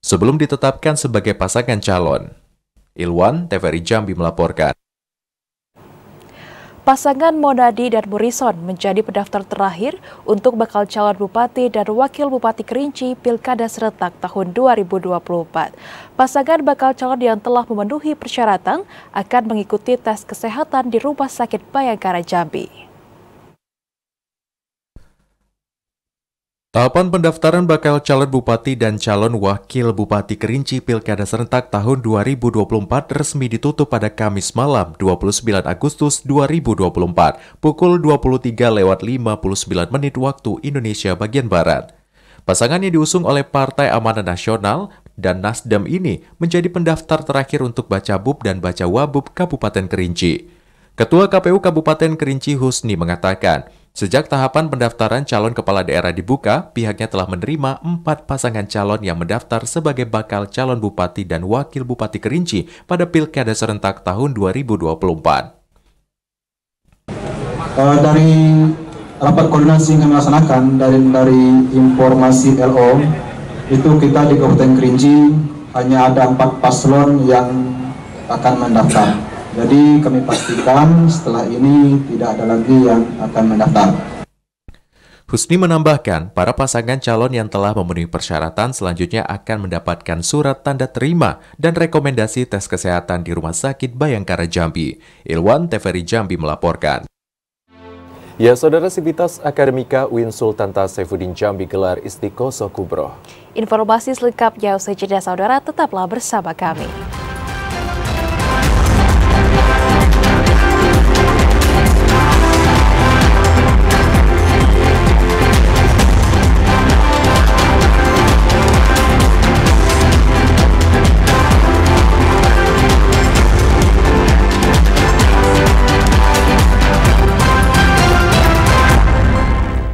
sebelum ditetapkan sebagai pasangan calon. Ilwan, TVRI Jambi melaporkan. Pasangan Monadi dan Morrison menjadi pendaftar terakhir untuk bakal calon Bupati dan Wakil Bupati Kerinci Pilkada Serentak tahun 2024. Pasangan bakal calon yang telah memenuhi persyaratan akan mengikuti tes kesehatan di Rumah Sakit Bayangkara Jambi. Tahapan pendaftaran bakal calon Bupati dan calon Wakil Bupati Kerinci Pilkada Serentak tahun 2024 resmi ditutup pada Kamis malam 29 Agustus 2024 pukul 23:59 waktu Indonesia bagian Barat. Pasangan yang diusung oleh Partai Amanat Nasional dan Nasdem ini menjadi pendaftar terakhir untuk Bacabub dan Bacawabub Kabupaten Kerinci. Ketua KPU Kabupaten Kerinci Husni mengatakan, sejak tahapan pendaftaran calon kepala daerah dibuka, pihaknya telah menerima 4 pasangan calon yang mendaftar sebagai bakal calon Bupati dan Wakil Bupati Kerinci pada Pilkada Serentak tahun 2024. Dari rapat koordinasi yang kami laksanakan dari informasi LO, itu kita di Kabupaten Kerinci hanya ada 4 paslon yang akan mendaftar. Jadi kami pastikan setelah ini tidak ada lagi yang akan mendaftar. Husni menambahkan, para pasangan calon yang telah memenuhi persyaratan selanjutnya akan mendapatkan surat tanda terima dan rekomendasi tes kesehatan di Rumah Sakit Bayangkara Jambi. Ilwan, TVRI Jambi melaporkan. Ya, Saudara, Sivitas Akademika UIN Sultan Saifuddin Jambi gelar Istiqoso Kubro. Informasi selengkapnya usai jeda, Saudara, tetaplah bersama kami.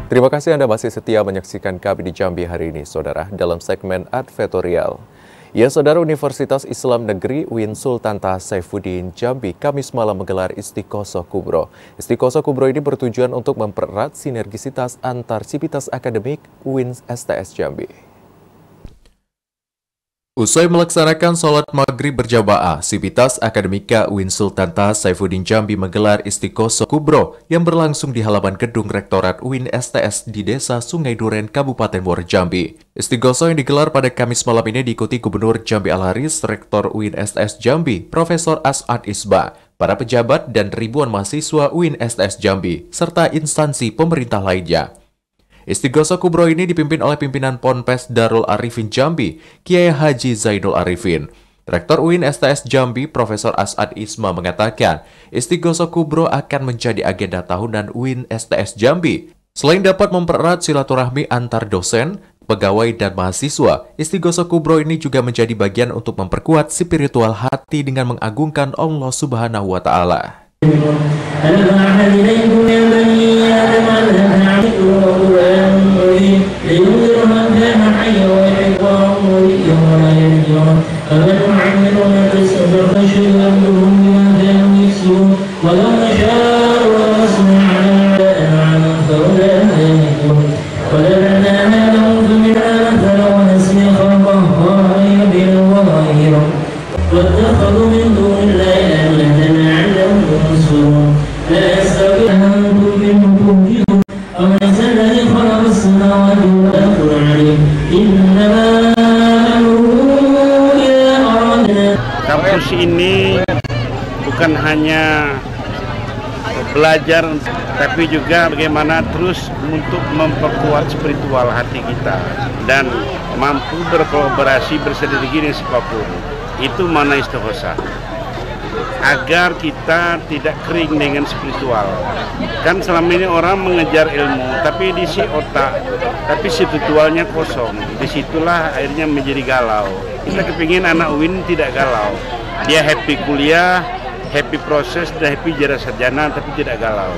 Terima kasih Anda masih setia menyaksikan kami di Jambi hari ini, Saudara, dalam segmen Advertorial. Ya, Saudara, Universitas Islam Negeri UIN Sultan Saifuddin Jambi Kamis malam menggelar Istiqoso Kubro. Istiqoso Kubro ini bertujuan untuk mempererat sinergisitas antar sivitas akademik UIN STS Jambi. Usai melaksanakan sholat maghrib berjamaah, Sivitas Akademika UIN Sultan Saifuddin Jambi menggelar Istiqoso Kubro yang berlangsung di halaman gedung Rektorat UIN STS di Desa Sungai Duren, Kabupaten Muaro Jambi. Istiqoso yang digelar pada Kamis malam ini diikuti Gubernur Jambi Al-Haris, Rektor UIN STS Jambi, Profesor As'ad Isba, para pejabat dan ribuan mahasiswa UIN STS Jambi, serta instansi pemerintah lainnya. Istiqoso Kubro ini dipimpin oleh pimpinan Ponpes Darul Arifin Jambi, Kiai Haji Zainul Arifin. Rektor UIN STS Jambi, Profesor As'ad Isma mengatakan, Istiqoso Kubro akan menjadi agenda tahunan UIN STS Jambi. Selain dapat mempererat silaturahmi antar dosen, pegawai, dan mahasiswa, Istiqoso Kubro ini juga menjadi bagian untuk memperkuat spiritual hati dengan mengagungkan Allah Subhanahu wa Ta'ala. Kampus ini bukan hanya belajar, tapi juga bagaimana terus untuk memperkuat spiritual hati kita dan mampu berkolaborasi bersinergi dengan siapapun. Itu mana istiqosah, agar kita tidak kering dengan spiritual. Kan selama ini orang mengejar ilmu, tapi diisi otak, tapi spiritualnya kosong. Disitulah akhirnya menjadi galau. Kita kepingin anak UIN tidak galau. Dia happy kuliah, happy proses, dan happy jadi sarjana, tapi tidak galau.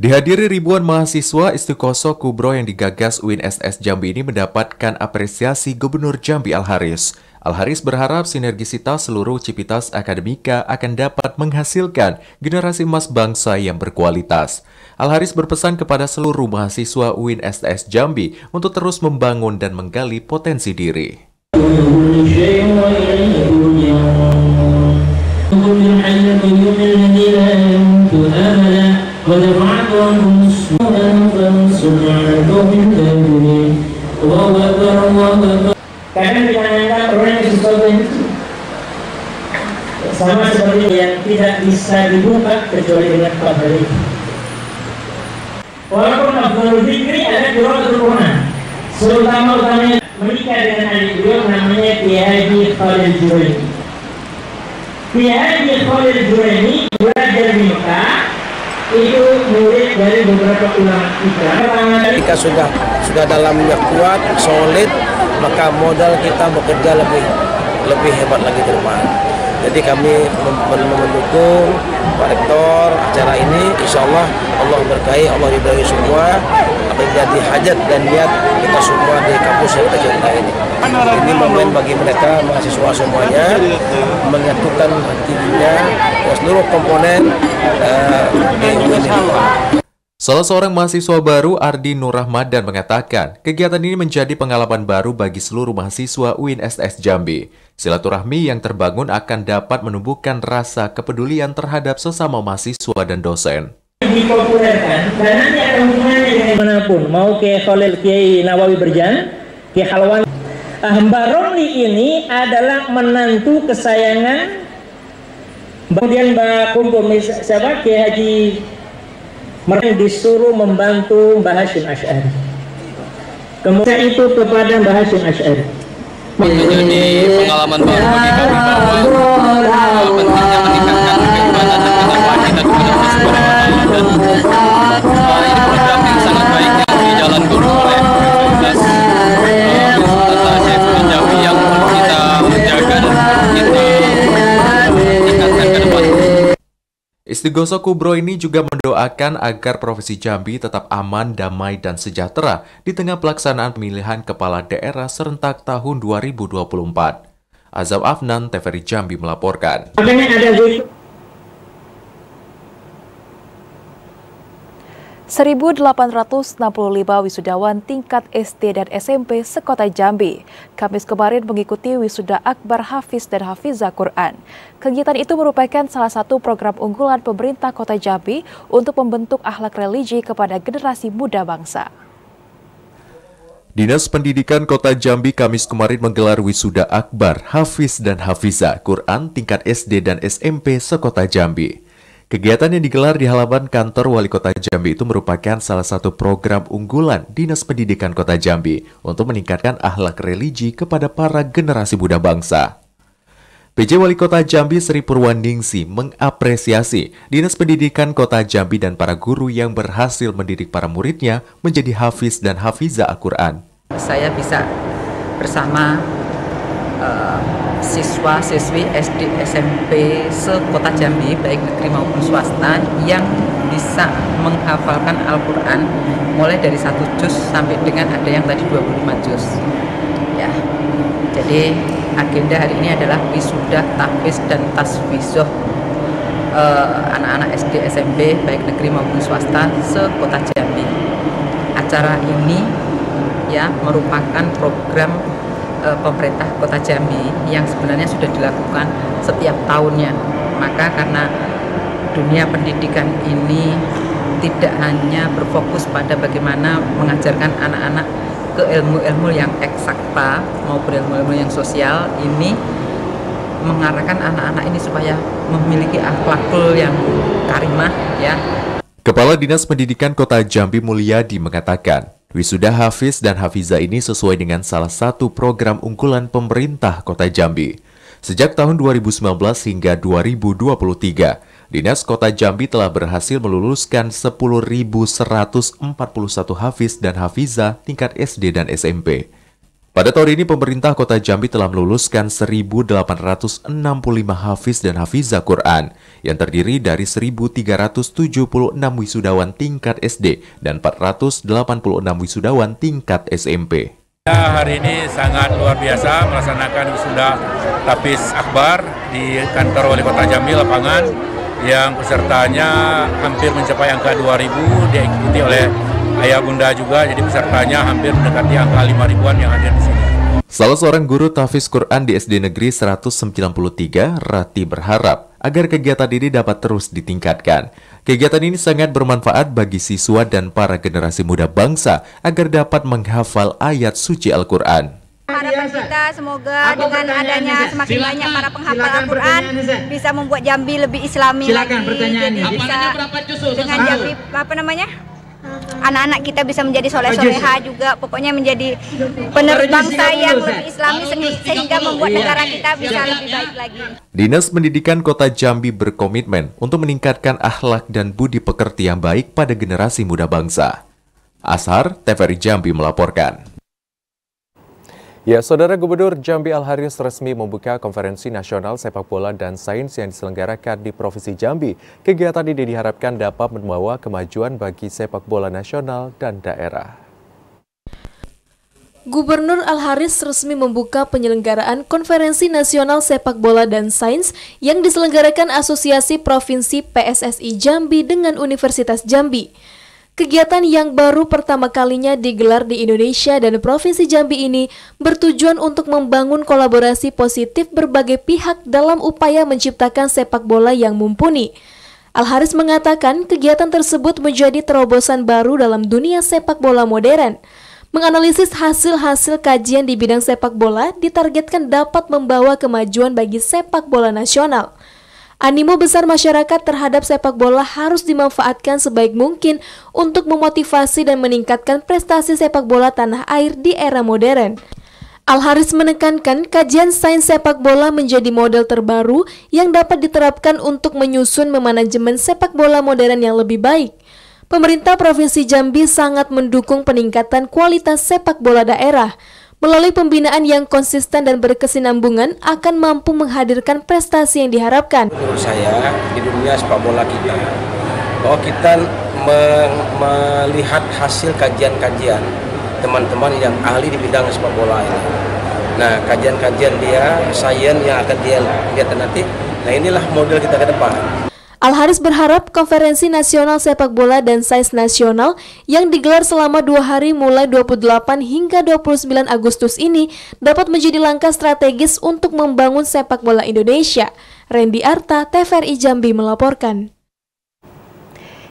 Dihadiri ribuan mahasiswa, Istiqoso Kubro yang digagas UIN STS Jambi ini mendapatkan apresiasi Gubernur Jambi Al-Haris. Al-Haris berharap sinergisitas seluruh civitas akademika akan dapat menghasilkan generasi emas bangsa yang berkualitas. Al-Haris berpesan kepada seluruh mahasiswa UIN STS Jambi untuk terus membangun dan menggali potensi diri. Kadang kita menganggap orang yang sesuatu yang sama seperti yang tidak bisa dibuka kecuali dengan Fadhil. Walaupun Abdul Fikri ada dua keturunan, utamanya menikah dengan adik beliau namanya Kiai Haji Khalil Juraini. Kiai Haji Khalil Juraini belajar di Mekah, itu murid dari beberapa ulama kita. Jika sudah dalamnya kuat, solid, maka modal kita bekerja lebih hebat lagi ke depan. Jadi kami mendukung Pak Rektor acara ini. Insya Allah Allah berkahi, Allah ridhoi semua. Apa yang jadi hajat dan niat kita semua di kampus yang kita cintai ini. Ini momen bagi mereka mahasiswa semuanya menyatukan hatinya dan seluruh komponen di UIN ini. Salah seorang mahasiswa baru, Ardi Nur Rahmadan, mengatakan kegiatan ini menjadi pengalaman baru bagi seluruh mahasiswa UIN STS Jambi. Silaturahmi yang terbangun akan dapat menumbuhkan rasa kepedulian terhadap sesama mahasiswa dan dosen. Dipopulerkan dan nanti akan hubungannya dengan manapun, mau ke Khalil Kiai Nawawi Berjan, Kiai Halwan. Mbak Romli ini adalah menantu kesayangan. Kemudian Mbak Kumpul siapa? Kiai Haji Mereka disuruh membantu Mbah Hasyim Asy'ari. Kemudian itu kepada Mbah Hasyim Asy'ari. Menjadi pengalaman baru bagi kami bahwa pentingnya meningkatkan keimanan dan ketakwaan kita kepada Allah Subhanahu wa Ta'ala. Dan ini program yang sangat baik yang dijalankan oleh Universitas Syekhul Jawi yang perlu kita jaga dan kita tingkatkan ke depan. Istighosa Kubro ini juga mendoakan agar Provinsi Jambi tetap aman, damai, dan sejahtera di tengah pelaksanaan pemilihan kepala daerah serentak tahun 2024. Azam Afnan, TVRI Jambi melaporkan. 1.865 wisudawan tingkat SD dan SMP sekota Jambi Kamis kemarin mengikuti wisuda akbar Hafiz dan Hafizah Quran. Kegiatan itu merupakan salah satu program unggulan pemerintah Kota Jambi untuk membentuk akhlak religi kepada generasi muda bangsa. Dinas Pendidikan Kota Jambi Kamis kemarin menggelar wisuda akbar Hafiz dan Hafizah Quran tingkat SD dan SMP sekota Jambi. Kegiatan yang digelar di halaman kantor Wali Kota Jambi itu merupakan salah satu program unggulan Dinas Pendidikan Kota Jambi untuk meningkatkan akhlak religi kepada para generasi muda bangsa. PJ Wali Kota Jambi Sri Purwaningsi mengapresiasi Dinas Pendidikan Kota Jambi dan para guru yang berhasil mendidik para muridnya menjadi hafiz dan hafizah Al-Quran. Saya bisa bersama siswa-siswi SD SMP se-Kota Jambi, baik negeri maupun swasta, yang bisa menghafalkan Al-Quran mulai dari 1 juz sampai dengan ada yang tadi 25 juz. Ya, jadi agenda hari ini adalah wisuda, tahfiz, dan tasfizoh anak-anak SD SMP, baik negeri maupun swasta se-Kota Jambi. Acara ini ya merupakan program pemerintah Kota Jambi yang sebenarnya sudah dilakukan setiap tahunnya. Maka karena dunia pendidikan ini tidak hanya berfokus pada bagaimana mengajarkan anak-anak ke ilmu-ilmu yang eksakta maupun ilmu-ilmu yang sosial, ini mengarahkan anak-anak ini supaya memiliki akhlakul yang karimah ya. Kepala Dinas Pendidikan Kota Jambi Mulyadi mengatakan, wisuda Hafiz dan Hafizah ini sesuai dengan salah satu program unggulan pemerintah Kota Jambi. Sejak tahun 2019 hingga 2023, Dinas Kota Jambi telah berhasil meluluskan 10.141 Hafiz dan Hafizah tingkat SD dan SMP. Pada tahun ini, pemerintah Kota Jambi telah meluluskan 1.865 Hafiz dan Hafizah Quran, yang terdiri dari 1.376 wisudawan tingkat SD dan 486 wisudawan tingkat SMP. Hari ini sangat luar biasa melaksanakan wisuda Hafiz Akbar di kantor Wali Kota Jambi lapangan, yang pesertanya hampir mencapai angka 2.000, diikuti oleh ayah bunda juga, jadi pesertanya hampir mendekati angka 5.000-an yang hadir di sini. Salah seorang guru tahfiz Quran di SD Negeri 193, Rati, berharap agar kegiatan ini dapat terus ditingkatkan. Kegiatan ini sangat bermanfaat bagi siswa dan para generasi muda bangsa agar dapat menghafal ayat suci Al-Quran. Harapan kita semoga dengan adanya semakin banyak para penghafal Al-Quran bisa membuat Jambi lebih islami lagi. Jadi bisa dengan Jambi anak-anak kita bisa menjadi soleh-soleha juga, pokoknya menjadi penerus bangsa yang lebih islami sehingga membuat negara kita bisa lebih baik lagi. Dinas Pendidikan Kota Jambi berkomitmen untuk meningkatkan akhlak dan budi pekerti yang baik pada generasi muda bangsa. Ashar, TVRI Jambi melaporkan. Ya, Saudara Gubernur Jambi Al-Haris resmi membuka Konferensi Nasional Sepak Bola dan Sains yang diselenggarakan di Provinsi Jambi. Kegiatan ini diharapkan dapat membawa kemajuan bagi sepak bola nasional dan daerah. Gubernur Al-Haris resmi membuka penyelenggaraan Konferensi Nasional Sepak Bola dan Sains yang diselenggarakan Asosiasi Provinsi PSSI Jambi dengan Universitas Jambi. Kegiatan yang baru pertama kalinya digelar di Indonesia dan Provinsi Jambi ini bertujuan untuk membangun kolaborasi positif berbagai pihak dalam upaya menciptakan sepak bola yang mumpuni. Al-Haris mengatakan kegiatan tersebut menjadi terobosan baru dalam dunia sepak bola modern. Menganalisis hasil-hasil kajian di bidang sepak bola ditargetkan dapat membawa kemajuan bagi sepak bola nasional. Animo besar masyarakat terhadap sepak bola harus dimanfaatkan sebaik mungkin untuk memotivasi dan meningkatkan prestasi sepak bola tanah air di era modern. Al-Haris menekankan kajian sains sepak bola menjadi model terbaru yang dapat diterapkan untuk menyusun manajemen sepak bola modern yang lebih baik. Pemerintah Provinsi Jambi sangat mendukung peningkatan kualitas sepak bola daerah. Melalui pembinaan yang konsisten dan berkesinambungan akan mampu menghadirkan prestasi yang diharapkan. Menurut saya, di dunia sepak bola kita, bahwa kita melihat hasil kajian-kajian teman-teman yang ahli di bidang sepak bola ini. Nah, kajian-kajian dia, sains yang akan dia lihat nanti, nah inilah model kita ke depan. Al-Haris berharap Konferensi Nasional Sepak Bola dan Sains Nasional yang digelar selama 2 hari mulai 28 hingga 29 Agustus ini dapat menjadi langkah strategis untuk membangun sepak bola Indonesia. Randy Arta, TVRI Jambi melaporkan.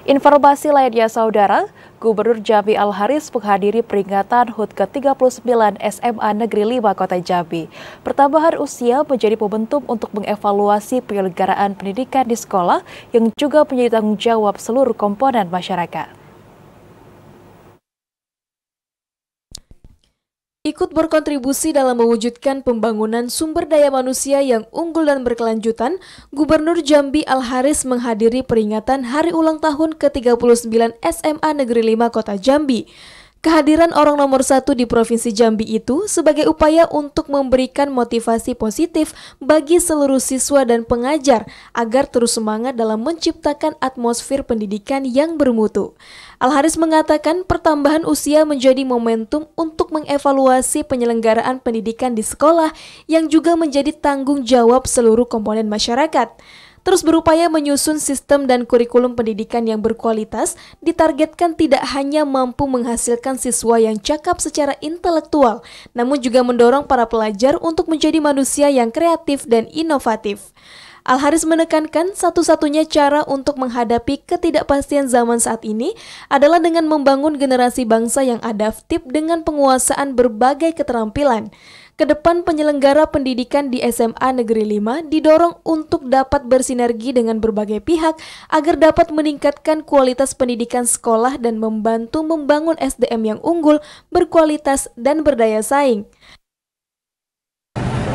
Informasi lainnya saudara, Gubernur Jambi Al-Haris menghadiri peringatan HUT ke-39 SMA Negeri 5 Kota Jambi. Pertambahan usia menjadi momentum untuk mengevaluasi penyelenggaraan pendidikan di sekolah yang juga menjadi tanggung jawab seluruh komponen masyarakat. Ikut berkontribusi dalam mewujudkan pembangunan sumber daya manusia yang unggul dan berkelanjutan, Gubernur Jambi Al-Haris menghadiri peringatan Hari Ulang Tahun ke-39 SMA Negeri 5 Kota Jambi. Kehadiran orang nomor 1 di Provinsi Jambi itu sebagai upaya untuk memberikan motivasi positif bagi seluruh siswa dan pengajar agar terus semangat dalam menciptakan atmosfer pendidikan yang bermutu. Al-Haris mengatakan pertambahan usia menjadi momentum untuk mengevaluasi penyelenggaraan pendidikan di sekolah yang juga menjadi tanggung jawab seluruh komponen masyarakat. Terus berupaya menyusun sistem dan kurikulum pendidikan yang berkualitas, ditargetkan tidak hanya mampu menghasilkan siswa yang cakap secara intelektual, namun juga mendorong para pelajar untuk menjadi manusia yang kreatif dan inovatif. Al-Haris menekankan satu-satunya cara untuk menghadapi ketidakpastian zaman saat ini adalah dengan membangun generasi bangsa yang adaptif dengan penguasaan berbagai keterampilan. Kedepan penyelenggara pendidikan di SMA Negeri 5 didorong untuk dapat bersinergi dengan berbagai pihak agar dapat meningkatkan kualitas pendidikan sekolah dan membantu membangun SDM yang unggul, berkualitas, dan berdaya saing.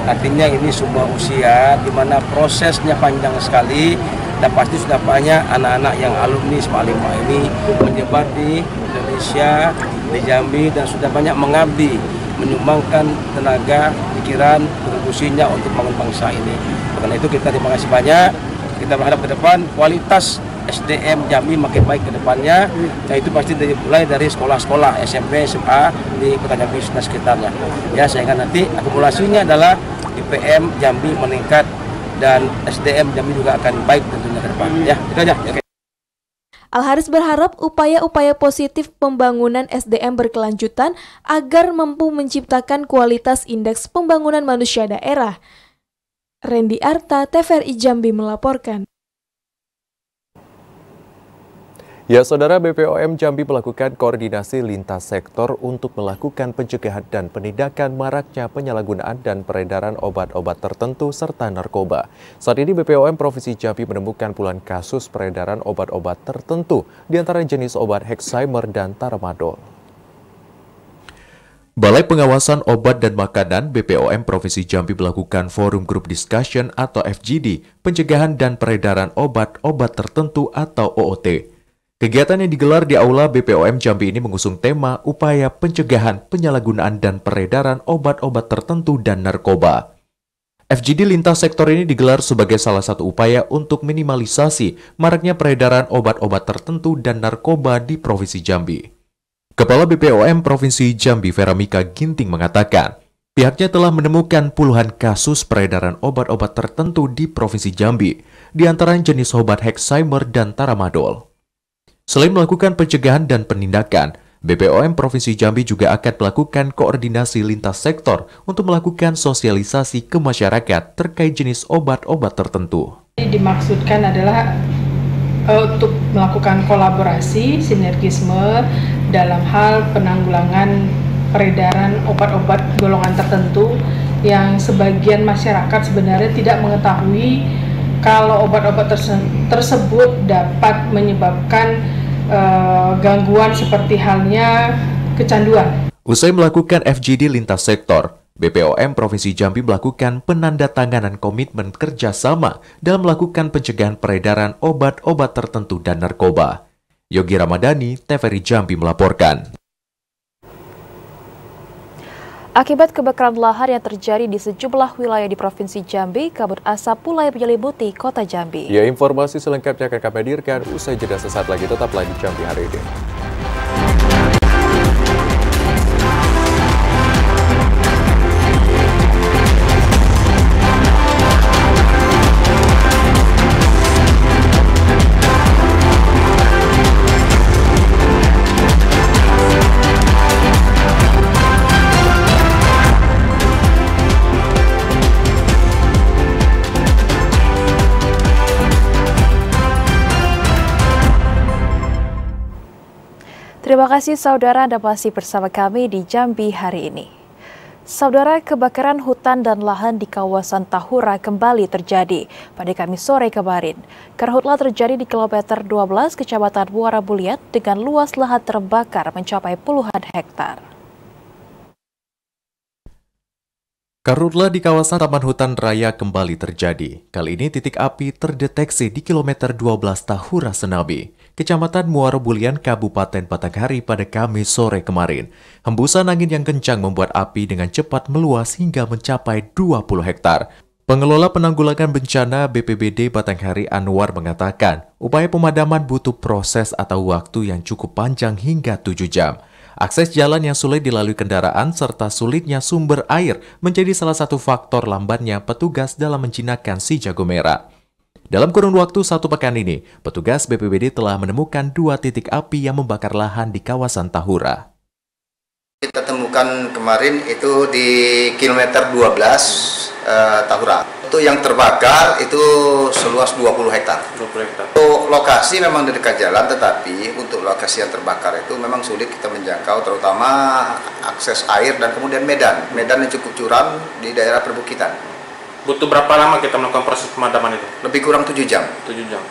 Artinya ini semua usia di mana prosesnya panjang sekali dan pasti sudah banyak anak-anak yang alumni SMA 5 ini menyebar di Indonesia, di Jambi dan sudah banyak mengabdi, menyumbangkan tenaga, pikiran, kontribusinya untuk membangun bangsa ini. Karena itu kita terima kasih banyak. Kita berharap ke depan kualitas SDM Jambi makin baik ke depannya. Dan itu pasti dimulai dari sekolah-sekolah SMP, SMA di Kota Jambi dan sekitarnya. Ya, sehingga nanti akumulasinya adalah IPM Jambi meningkat dan SDM Jambi juga akan baik tentunya ke depan. Ya, itu aja. Okay. Al-Haris berharap upaya-upaya positif pembangunan SDM berkelanjutan agar mampu menciptakan kualitas indeks pembangunan manusia daerah. Randy Arta, TVRI Jambi melaporkan. Ya, Saudara, BPOM Jambi melakukan koordinasi lintas sektor untuk melakukan pencegahan dan penindakan maraknya penyalahgunaan dan peredaran obat-obat tertentu serta narkoba. Saat ini BPOM Provinsi Jambi menemukan puluhan kasus peredaran obat-obat tertentu, di antara jenis obat Hexheimer dan Tramadol. Balai Pengawasan Obat dan Makanan BPOM Provinsi Jambi melakukan Forum Group Discussion atau FGD, pencegahan dan peredaran obat-obat tertentu atau OOT. Kegiatan yang digelar di Aula BPOM Jambi ini mengusung tema upaya pencegahan, penyalahgunaan, dan peredaran obat-obat tertentu dan narkoba. FGD lintas sektor ini digelar sebagai salah satu upaya untuk minimalisasi maraknya peredaran obat-obat tertentu dan narkoba di Provinsi Jambi. Kepala BPOM Provinsi Jambi Veramika Ginting mengatakan, pihaknya telah menemukan puluhan kasus peredaran obat-obat tertentu di Provinsi Jambi, di antara jenis obat Hexheimer dan Tramadol. Selain melakukan pencegahan dan penindakan, BPOM Provinsi Jambi juga akan melakukan koordinasi lintas sektor untuk melakukan sosialisasi ke masyarakat terkait jenis obat-obat tertentu. Dimaksudkan adalah untuk melakukan kolaborasi, sinergisme dalam hal penanggulangan peredaran obat-obat golongan tertentu yang sebagian masyarakat sebenarnya tidak mengetahui kalau obat-obat tersebut dapat menyebabkan gangguan seperti halnya kecanduan. Usai melakukan FGD lintas sektor, BPOM Provinsi Jambi melakukan penandatanganan komitmen kerjasama dalam melakukan pencegahan peredaran obat-obat tertentu dan narkoba. Yogi Ramadhani, TVRI Jambi melaporkan. Akibat kebakaran lahan yang terjadi di sejumlah wilayah di Provinsi Jambi, kabut asap mulai menyelimuti kota Jambi. Ya, informasi selengkapnya akan kami hadirkan usai jeda sesaat lagi. Tetaplah di Jambi hari ini. Terima kasih saudara Anda masih bersama kami di Jambi hari ini. Saudara, kebakaran hutan dan lahan di kawasan Tahura kembali terjadi pada Kamis sore kemarin. Karhutla terjadi di kilometer 12 Kecamatan Muara Buliat dengan luas lahan terbakar mencapai puluhan hektar. Karhutla di kawasan Taman Hutan Raya kembali terjadi. Kali ini titik api terdeteksi di kilometer 12 Tahura Senabi, Kecamatan Muara Bulian, Kabupaten Batanghari pada Kamis sore kemarin. Hembusan angin yang kencang membuat api dengan cepat meluas hingga mencapai 20 hektar. Pengelola Penanggulangan Bencana BPBD Batanghari Anwar mengatakan, upaya pemadaman butuh proses atau waktu yang cukup panjang hingga 7 jam. Akses jalan yang sulit dilalui kendaraan serta sulitnya sumber air menjadi salah satu faktor lambannya petugas dalam menjinakkan si jago merah. Dalam kurun waktu 1 pekan ini, petugas BPBD telah menemukan 2 titik api yang membakar lahan di kawasan Tahura. Kita temukan kemarin itu di kilometer 12 Tahura. Untuk yang terbakar itu seluas 20 hektar. 20 hektar. Untuk lokasi memang di dekat jalan, tetapi untuk lokasi yang terbakar itu memang sulit kita menjangkau, terutama akses air dan kemudian medan yang cukup curam di daerah perbukitan. Butuh berapa lama kita melakukan proses pemadaman itu? Lebih kurang 7 jam. 7 jam.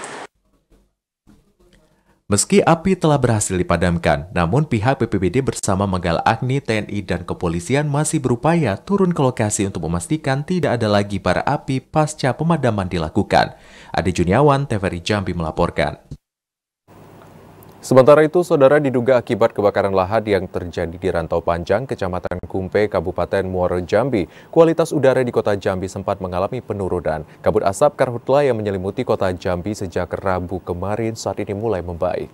Meski api telah berhasil dipadamkan, namun pihak BPBD bersama Manggal Agni, TNI, dan kepolisian masih berupaya turun ke lokasi untuk memastikan tidak ada lagi bara api pasca pemadaman dilakukan. Ade Juniawan, TVRI Jambi melaporkan. Sementara itu, saudara, diduga akibat kebakaran lahan yang terjadi di Rantau Panjang, Kecamatan Kumpe, Kabupaten Muaro Jambi, kualitas udara di kota Jambi sempat mengalami penurunan. Kabut asap karhutla yang menyelimuti kota Jambi sejak Rabu kemarin saat ini mulai membaik.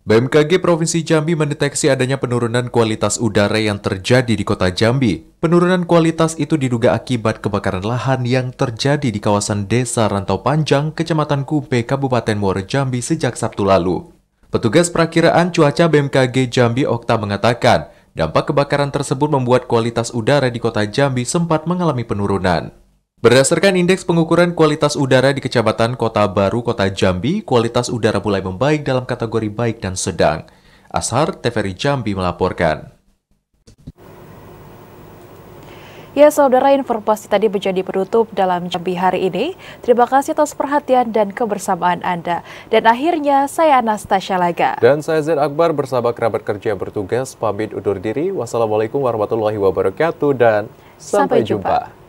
BMKG Provinsi Jambi mendeteksi adanya penurunan kualitas udara yang terjadi di kota Jambi. Penurunan kualitas itu diduga akibat kebakaran lahan yang terjadi di kawasan Desa Rantau Panjang, Kecamatan Kumpe, Kabupaten Muaro Jambi sejak Sabtu lalu. Petugas perakiraan cuaca BMKG Jambi Okta mengatakan, dampak kebakaran tersebut membuat kualitas udara di kota Jambi sempat mengalami penurunan. Berdasarkan indeks pengukuran kualitas udara di Kecamatan Kota Baru, Kota Jambi, kualitas udara mulai membaik dalam kategori baik dan sedang. Ashar, TVRI Jambi melaporkan. Ya saudara, informasi tadi menjadi penutup dalam Jambi hari ini. Terima kasih atas perhatian dan kebersamaan Anda. Dan akhirnya saya Anastasia Laga. Dan saya Zain Akbar bersama kerabat kerja yang bertugas pamit undur diri. Wassalamualaikum warahmatullahi wabarakatuh dan sampai jumpa.